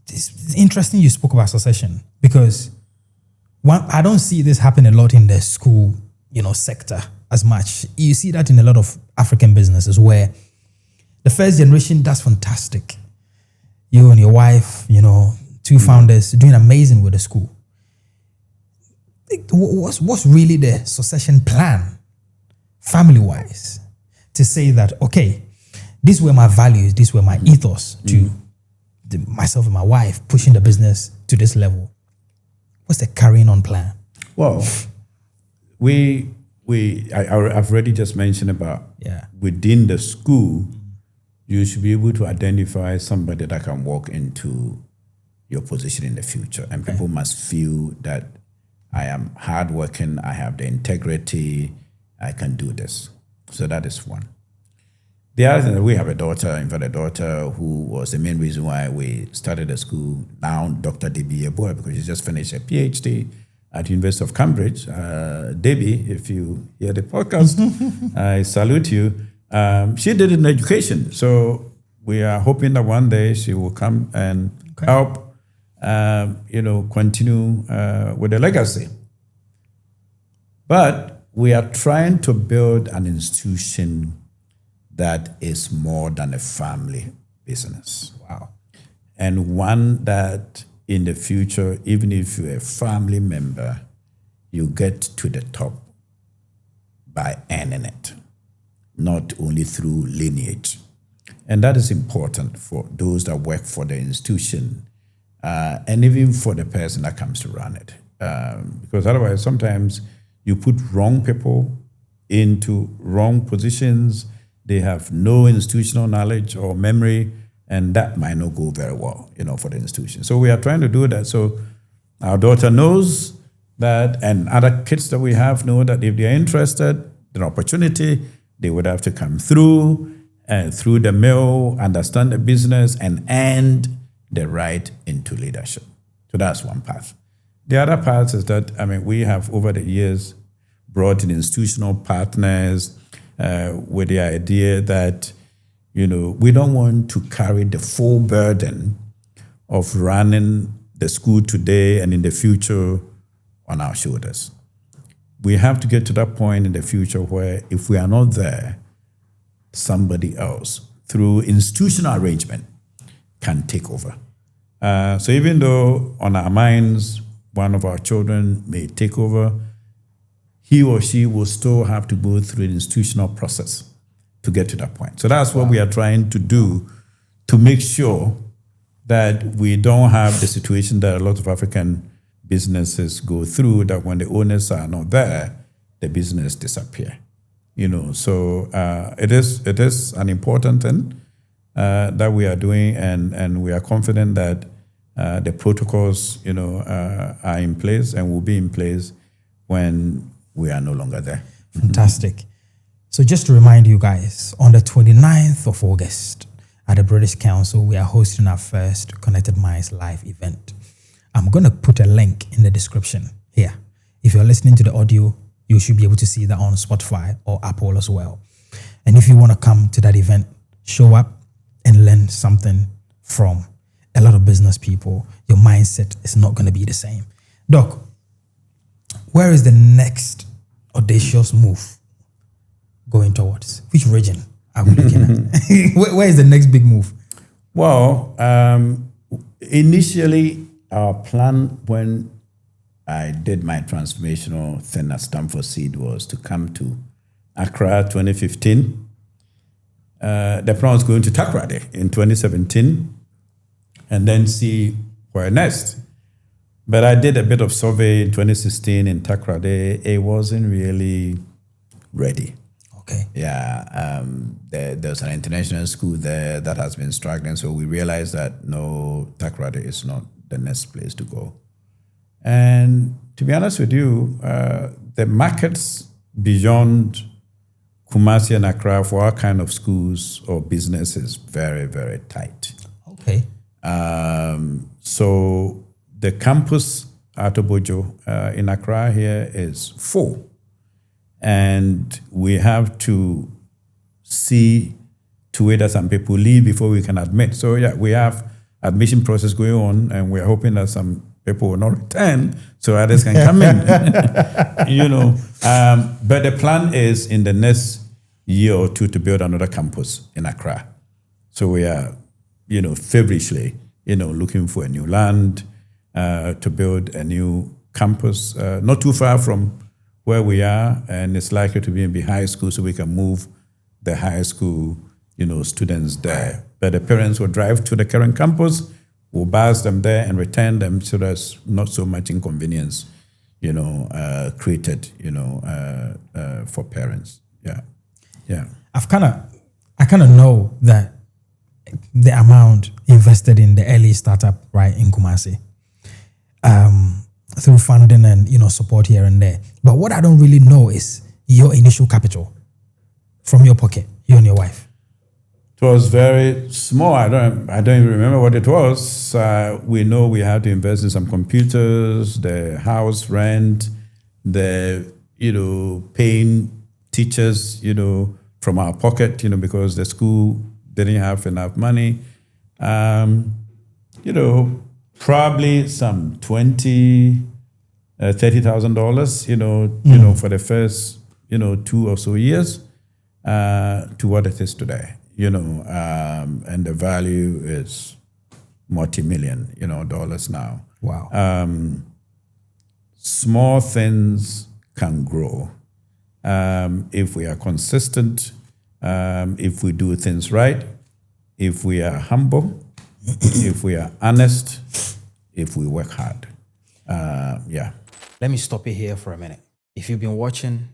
[SPEAKER 2] It's interesting you spoke about succession because I don't see this happen a lot in the school, sector as much. You see that in a lot of African businesses where the first generation does fantastic. You and your wife, two founders doing amazing with the school. What's really the succession plan, family-wise, to say that, okay, these were my values, these were my ethos to myself and my wife pushing the business to this level. What's the carrying on plan?
[SPEAKER 1] Well, I've already just mentioned about within the school, you should be able to identify somebody that can walk into your position in the future. And people must feel that I am hardworking, I have the integrity, I can do this. So that is one. The other thing, we have a daughter who was the main reason why we started the school, now Dr. Yeboah, because she just finished a PhD at University of Cambridge. Debbie, if you hear the podcast, I salute you. She did it in education. So we are hoping that one day she will come and help, continue with the legacy. But we are trying to build an institution that is more than a family business.
[SPEAKER 2] Wow.
[SPEAKER 1] And one that in the future, even if you're a family member, you get to the top by earning it, not only through lineage. And that is important for those that work for the institution and even for the person that comes to run it. Because otherwise, sometimes you put wrong people into wrong positions. They have no institutional knowledge or memory, and that might not go very well, for the institution. So we are trying to do that. So our daughter knows that, and other kids that we have know that if they are interested, an opportunity, they would have to come through the mill, understand the business, and earn the right into leadership. So that's one path. The other path is that, we have over the years brought in institutional partners with the idea that, we don't want to carry the full burden of running the school today and in the future on our shoulders. We have to get to that point in the future where if we are not there, somebody else, through institutional arrangement, can take over. So even though on our minds, one of our children may take over, he or she will still have to go through an institutional process to get to that point. So that's what we are trying to do to make sure that we don't have the situation that a lot of African businesses go through, that when the owners are not there, the business disappear. So it is an important thing that we are doing, and we are confident that the protocols, are in place and will be in place when we are no longer there.
[SPEAKER 2] Fantastic. So just to remind you guys, on the 29th of August at the British Council, we are hosting our first Connected Minds live event. I'm going to put a link in the description here. If you're listening to the audio, you should be able to see that on Spotify or Apple as well. And if you want to come to that event, show up and learn something from a lot of business people. Your mindset is not going to be the same. Doc, where is the next audacious move going towards? Which region are we looking at? Where is the next big move?
[SPEAKER 1] Well, initially, our plan when I did my transformational thing at Stanford Seed was to come to Accra 2015. The plan was going to Takoradi in 2017 and then see where next. But I did a bit of survey in 2016 in Takoradi. It wasn't really ready.
[SPEAKER 2] Okay.
[SPEAKER 1] Yeah. There's an international school there that has been struggling. So we realized that no, Takoradi is not the next place to go. And to be honest with you, the markets beyond Kumasi and Accra for our kind of schools or business is very, very tight.
[SPEAKER 2] Okay.
[SPEAKER 1] So the campus at Obojo in Accra here is full. And we have to see to it that some people leave before we can admit. So yeah, we have admission process going on, and we're hoping that some people will not return so others can come in. But the plan is in the next year or two to build another campus in Accra. So we are, feverishly, looking for a new land to build a new campus, not too far from where we are, and it's likely to be in the high school, so we can move the high school, students there. But the parents will drive to the current campus, we'll bus them there and return them, so there's not so much inconvenience, created, for parents. Yeah.
[SPEAKER 2] I kind of know that the amount invested in the early startup, right, in Kumasi, through funding and support here and there. But what I don't really know is your initial capital from your pocket, you and your wife.
[SPEAKER 1] It was very small. I don't even remember what it was. We know we had to invest in some computers, the house rent, the paying teachers, from our pocket, because the school didn't have enough money. Probably some $30,000, for the first, 2 or so years, to what it is today, and the value is multi-million, dollars now.
[SPEAKER 2] Wow.
[SPEAKER 1] Small things can grow if we are consistent, if we do things right, if we are humble, if we are honest, if we work hard.
[SPEAKER 2] Let me stop you here for a minute. If you've been watching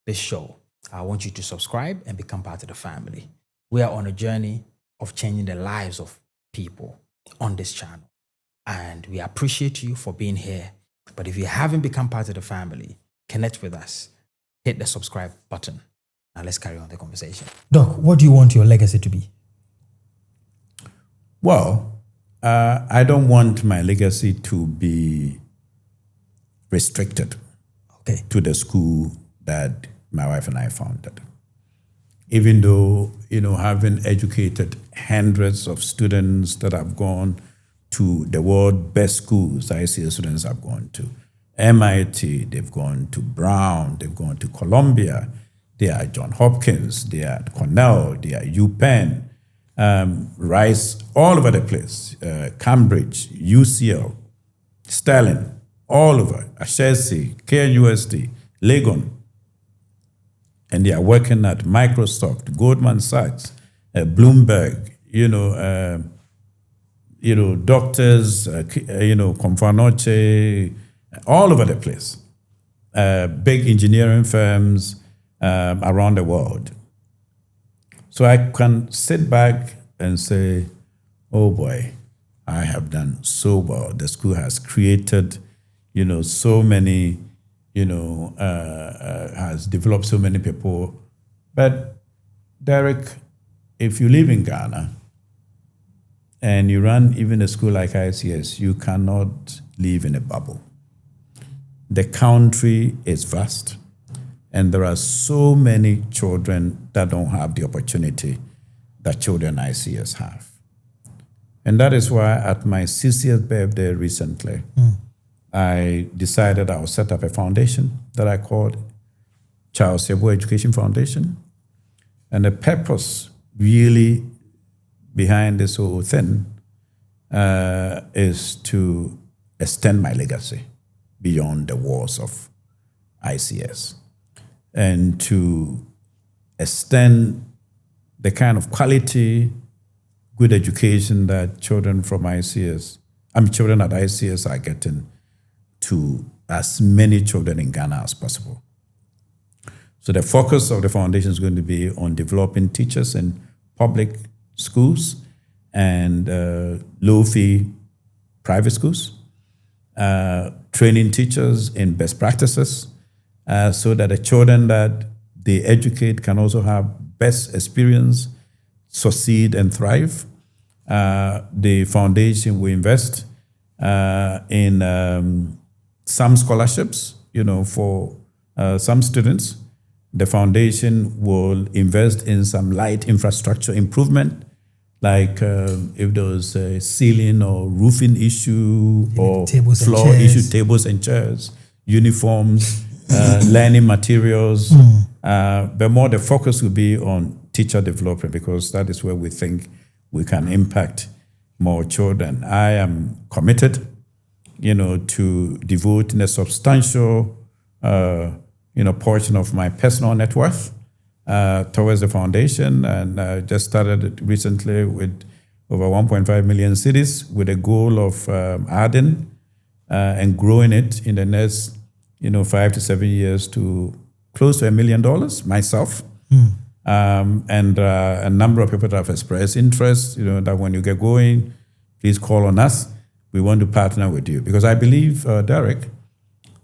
[SPEAKER 2] this show, I want you to subscribe and become part of the family. We are on a journey of changing the lives of people on this channel. And we appreciate you for being here. But if you haven't become part of the family, connect with us. Hit the subscribe button. Now let's carry on the conversation. Doc, what do you want your legacy to be?
[SPEAKER 1] Well, I don't want my legacy to be restricted to the school that my wife and I founded. Even though, having educated hundreds of students that have gone to the world's best schools, ICS students have gone to MIT, they've gone to Brown, they've gone to Columbia, they are Johns Hopkins, they are Cornell, they are UPenn, Rice, all over the place, Cambridge, UCL, Sterling, all over, Ashesi, KNUST, Legon, and they are working at Microsoft, Goldman Sachs, Bloomberg, doctors, Confanoche, all over the place, big engineering firms around the world. So I can sit back and say, oh boy, I have done so well. The school has created, so many, has developed so many people. But Derek, if you live in Ghana and you run even a school like ICS, you cannot live in a bubble. The country is vast, and there are so many children that don't have the opportunity that children ICS have. And that is why at my 60th birthday recently, I decided I would set up a foundation that I called Charles Yeboah Education Foundation. And the purpose really behind this whole thing is to extend my legacy beyond the walls of ICS and to extend the kind of quality, good education that children at ICS are getting to as many children in Ghana as possible. So the focus of the foundation is going to be on developing teachers in public schools and low-fee private schools, training teachers in best practices so that the children that they educate can also have best experience, succeed, and thrive. The foundation will invest in some scholarships, for some students. The foundation will invest in some light infrastructure improvement Like if there was a ceiling or roofing issue or
[SPEAKER 2] tables and
[SPEAKER 1] floor
[SPEAKER 2] chairs.
[SPEAKER 1] issue, tables and chairs, uniforms, learning materials. But more the focus will be on teacher development, because that is where we think we can impact more children. I am committed, to devoting a substantial, portion of my personal net worth towards the foundation, and just started it recently with over 1.5 million cities, with a goal of adding and growing it in the next 5 to 7 years to close to $1 million myself. And a number of people that have expressed interest, that when you get going, please call on us. We want to partner with you. Because I believe, Derek,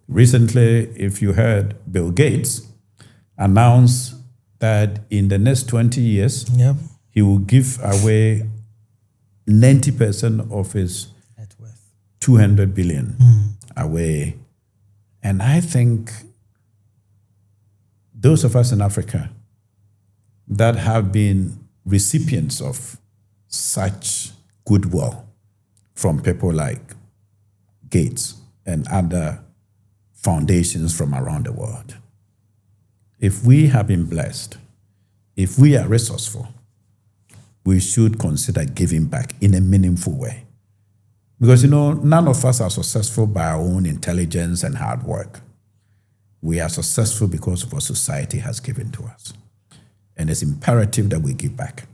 [SPEAKER 1] recently, if you heard Bill Gates announce that in the next 20 years, he will give away 90% of his
[SPEAKER 2] net worth,
[SPEAKER 1] 200 billion away. And I think those of us in Africa that have been recipients of such goodwill from people like Gates and other foundations from around the world, if we have been blessed, if we are resourceful, we should consider giving back in a meaningful way. Because, none of us are successful by our own intelligence and hard work. We are successful because of what society has given to us. And it's imperative that we give back.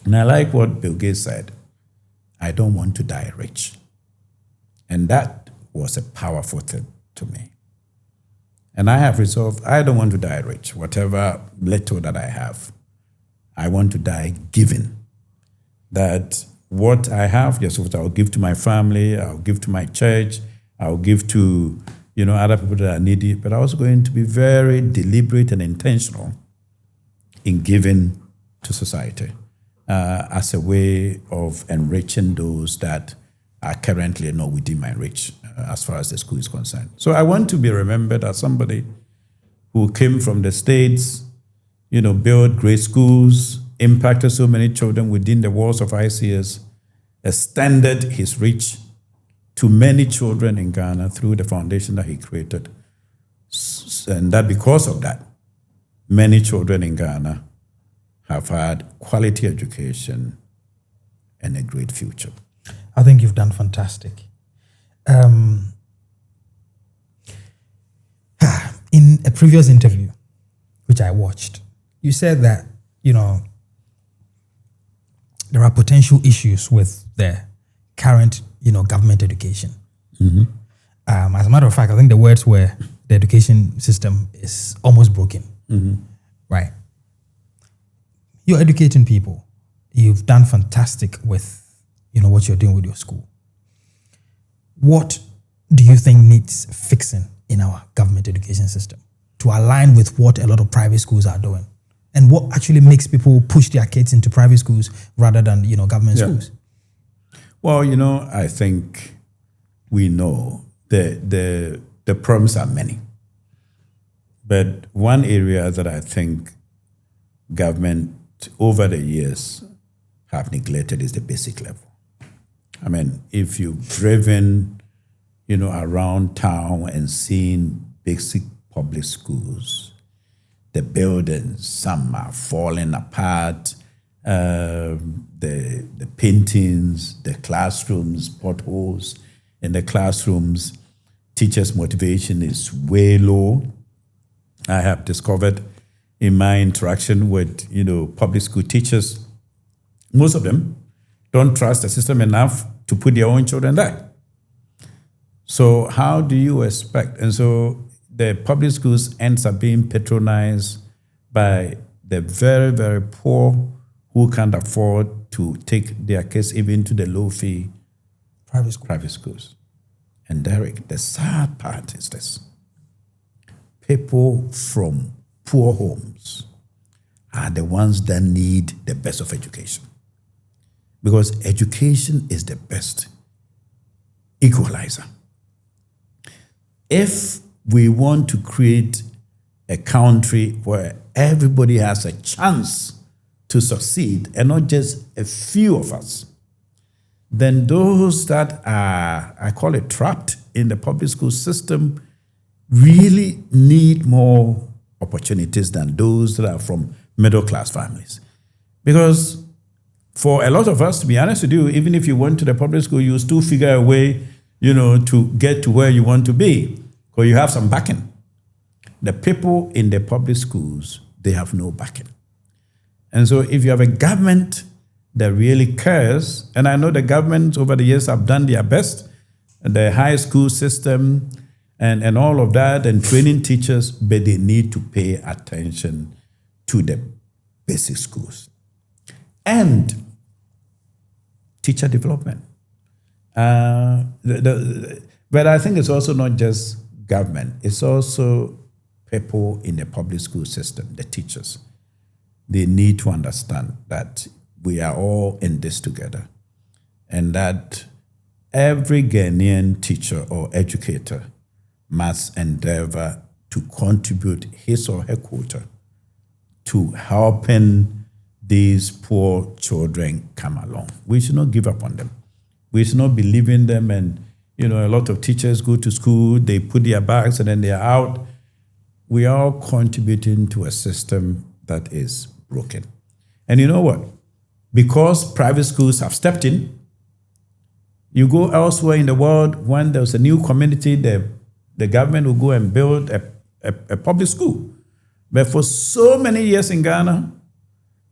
[SPEAKER 1] And I like what Bill Gates said, I don't want to die rich. And that was a powerful thing to me. And I have resolved, I don't want to die rich. Whatever little that I have, I want to die giving. That what I have, yes, what I'll give to my family, I'll give to my church, I'll give to, other people that are needy. But I was going to be very deliberate and intentional in giving to society as a way of enriching those that are currently not within my reach as far as the school is concerned. So I want to be remembered as somebody who came from the States, built great schools, impacted so many children within the walls of ICS, extended his reach to many children in Ghana through the foundation that he created. And that because of that, many children in Ghana have had quality education and a great future.
[SPEAKER 2] I think you've done fantastic. In a previous interview, which I watched, you said that, there are potential issues with the current, government education. As a matter of fact, I think the words were the education system is almost broken. Right? You're educating people. You've done fantastic with, what you're doing with your school. What do you think needs fixing in our government education system to align with what a lot of private schools are doing? And what actually makes people push their kids into private schools rather than, government schools?
[SPEAKER 1] Well, I think we know the problems are many. But one area that I think government over the years have neglected is the basic level. I mean, if you've driven, around town and seen basic public schools, the buildings, some are falling apart, the paintings, the classrooms, potholes in the classrooms, teachers' motivation is way low. I have discovered in my interaction with, public school teachers, most of them don't trust the system enough to put their own children there. So how do you expect? And so the public schools ends up being patronized by the very, very poor who can't afford to take their kids even to the low-fee private schools. And Derek, the sad part is this. People from poor homes are the ones that need the best of education. Because education is the best equalizer. If we want to create a country where everybody has a chance to succeed, and not just a few of us, then those that are, I call it, trapped in the public school system really need more opportunities than those that are from middle-class families. Because for a lot of us, to be honest with you, even if you went to the public school, you still figure a way, to get to where you want to be, because you have some backing. The people in the public schools, they have no backing. And so if you have a government that really cares, and I know the governments over the years have done their best, the high school system and all of that, and training teachers, but they need to pay attention to the basic schools. And teacher development. But I think it's also not just government, it's also people in the public school system, the teachers. They need to understand that we are all in this together, and that every Ghanaian teacher or educator must endeavor to contribute his or her quota to helping these poor children come along. We should not give up on them. We should not be leaving them, and a lot of teachers go to school, they put their bags and then they are out. We are all contributing to a system that is broken. And you know what? Because private schools have stepped in, you go elsewhere in the world, when there's a new community, the government will go and build a public school. But for so many years in Ghana,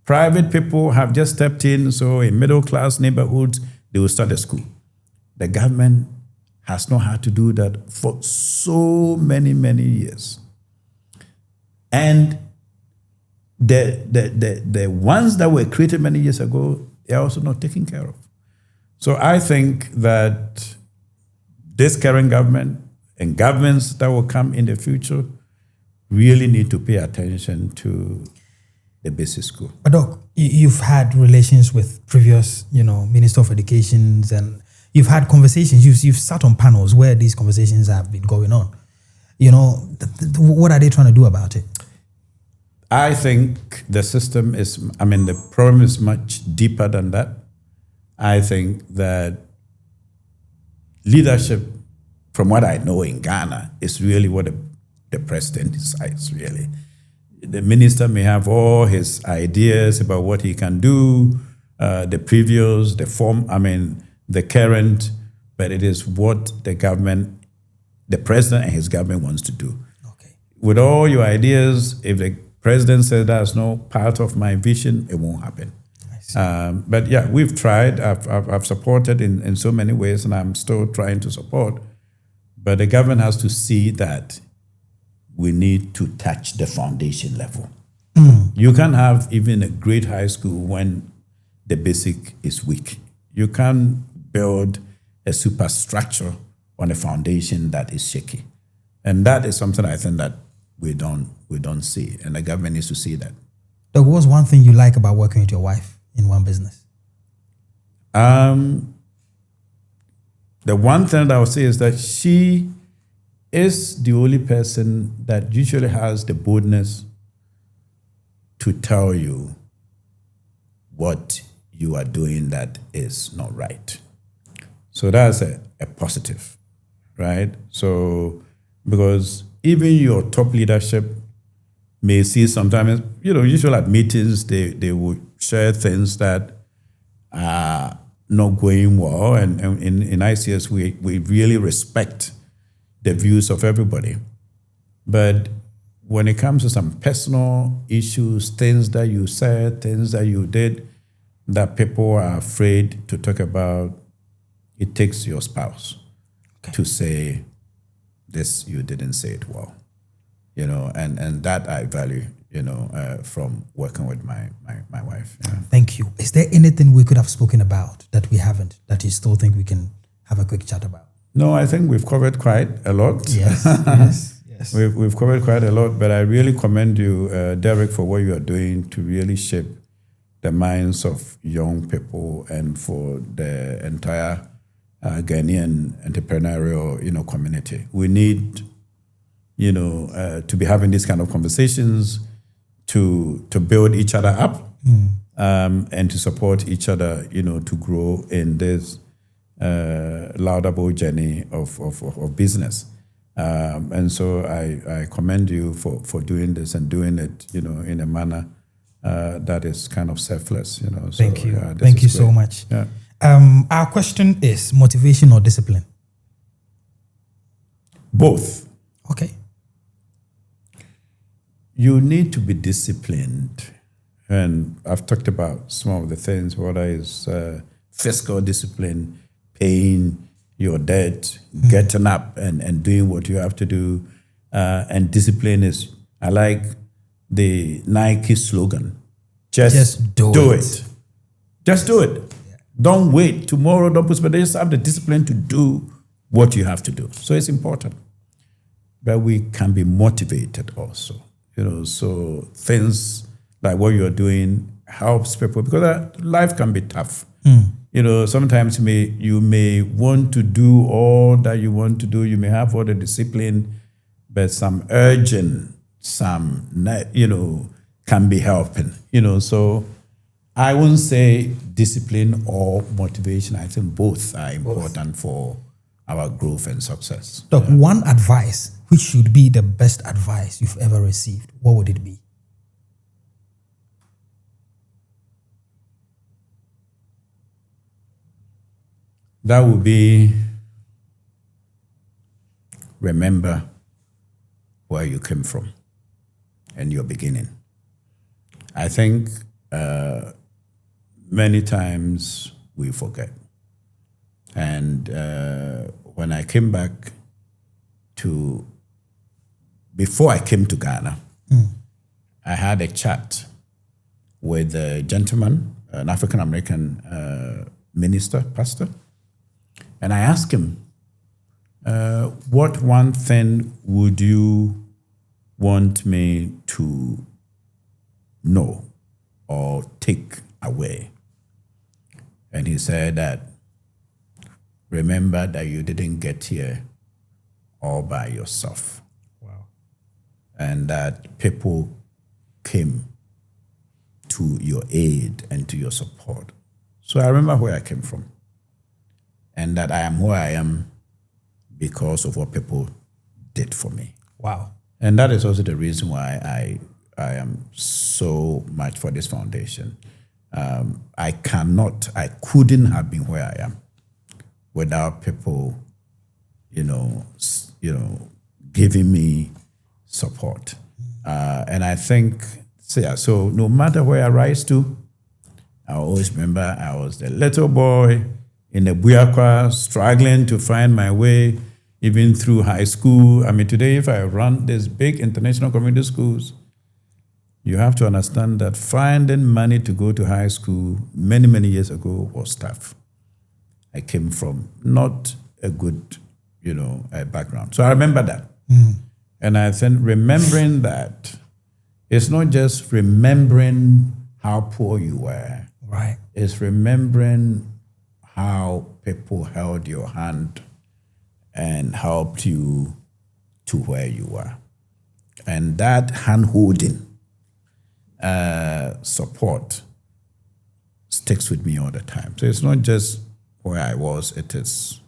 [SPEAKER 1] private people have just stepped in. So in middle-class neighborhoods, they will start a school. The government has not had to do that for so many, many years. And the ones that were created many years ago, they're also not taken care of. So I think that this current government and governments that will come in the future really need to pay attention to the basic school.
[SPEAKER 2] But Doc, you've had relations with previous, Minister of Educations, and you've had conversations. You've sat on panels where these conversations have been going on. What are they trying to do about it?
[SPEAKER 1] I think the system the problem is much deeper than that. I think that leadership, from what I know in Ghana, is really what the president decides, really. The minister may have all his ideas about what he can do, the previous, the current, but it is what the government, the president and his government wants to do.
[SPEAKER 2] Okay.
[SPEAKER 1] With all your ideas, if the president says that's no part of my vision, it won't happen. But yeah, we've tried. I've supported in so many ways, and I'm still trying to support. But the government has to see that we need to touch the foundation level. You can't have even a great high school when the basic is weak. You can't build a superstructure on a foundation that is shaky. And that is something I think that we don't see, and the government needs to see that.
[SPEAKER 2] Doc, what's one thing you like about working with your wife in one business?
[SPEAKER 1] The one thing that I would say is that she is the only person that usually has the boldness to tell you what you are doing that is not right. So that's a positive, right? So, because even your top leadership may see sometimes, usually at meetings, they will share things that are not going well. And in ICS, we really respect the views of everybody. But when it comes to some personal issues, things that you said, things that you did, that people are afraid to talk about, it takes your spouse to say, this, you didn't say it well. And that I value, from working with my wife. Yeah.
[SPEAKER 2] Thank you. Is there anything we could have spoken about that we haven't, that you still think we can have a quick chat about?
[SPEAKER 1] No, I think we've covered quite a lot.
[SPEAKER 2] Yes.
[SPEAKER 1] We've covered quite a lot, but I really commend you, Derek, for what you are doing to really shape the minds of young people and for the entire Ghanaian entrepreneurial, community. We need, to be having these kind of conversations to build each other up. and to support each other, to grow in this laudable journey of business. And so I commend you for doing this and doing it, in a manner that is kind of selfless. So,
[SPEAKER 2] Thank you. Thank you so much.
[SPEAKER 1] Yeah.
[SPEAKER 2] Our question is motivation or discipline?
[SPEAKER 1] Both.
[SPEAKER 2] Okay.
[SPEAKER 1] You need to be disciplined. And I've talked about some of the things, whether it's fiscal discipline, paying your debt, getting up and doing what you have to do. And discipline is, I like the Nike slogan, just do it. Just do it. Yeah. Don't wait tomorrow, don't push, but just have the discipline to do what you have to do. So it's important. But we can be motivated also, so things like what you're doing helps people, because life can be tough. Sometimes you may want to do all that you want to do. You may have all the discipline, but some urging, can be helping. So I wouldn't say discipline or motivation. I think both are important for our growth and success.
[SPEAKER 2] Doc, one advice, which should be the best advice you've ever received, what would it be?
[SPEAKER 1] That would be, remember where you came from and your beginning. I think many times we forget. And when I came back before I came to Ghana, I had a chat with a gentleman, an African-American minister, pastor. And I asked him, what one thing would you want me to know or take away? And he said that, remember that you didn't get here all by yourself.
[SPEAKER 2] Wow.
[SPEAKER 1] And that people came to your aid and to your support. So I remember where I came from. And that I am where I am because of what people did for me.
[SPEAKER 2] Wow.
[SPEAKER 1] And that is also the reason why I am so much for this foundation. I couldn't have been where I am without people, giving me support. And I think, so no matter where I rise to, I always remember I was the little boy in the Buakwa, struggling to find my way, even through high school. I mean, today, if I run these big international community schools, you have to understand that finding money to go to high school many, many years ago was tough. I came from not a good, background. So I remember that. And I think remembering that, it's not just remembering how poor you were.
[SPEAKER 2] Right.
[SPEAKER 1] It's remembering how people held your hand and helped you to where you were. And that hand-holding support sticks with me all the time. So it's not just where I was, it is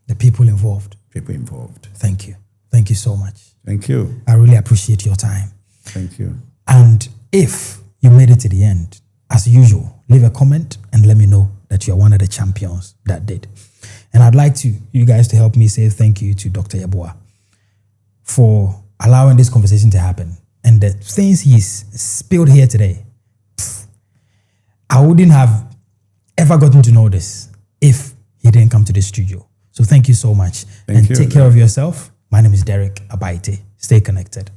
[SPEAKER 2] the people involved.
[SPEAKER 1] People involved.
[SPEAKER 2] Thank you. Thank you so much.
[SPEAKER 1] Thank you.
[SPEAKER 2] I really appreciate your time.
[SPEAKER 1] Thank you.
[SPEAKER 2] And if you made it to the end, as usual, leave a comment and let me know that you're one of the champions that did. And I'd like you guys to help me say thank you to Dr. Yeboah for allowing this conversation to happen. And the things he's spilled here today, I wouldn't have ever gotten to know this if he didn't come to the studio. So thank you so much.
[SPEAKER 1] Thank you.
[SPEAKER 2] Take care of yourself. My name is Derek Abaite. Stay connected.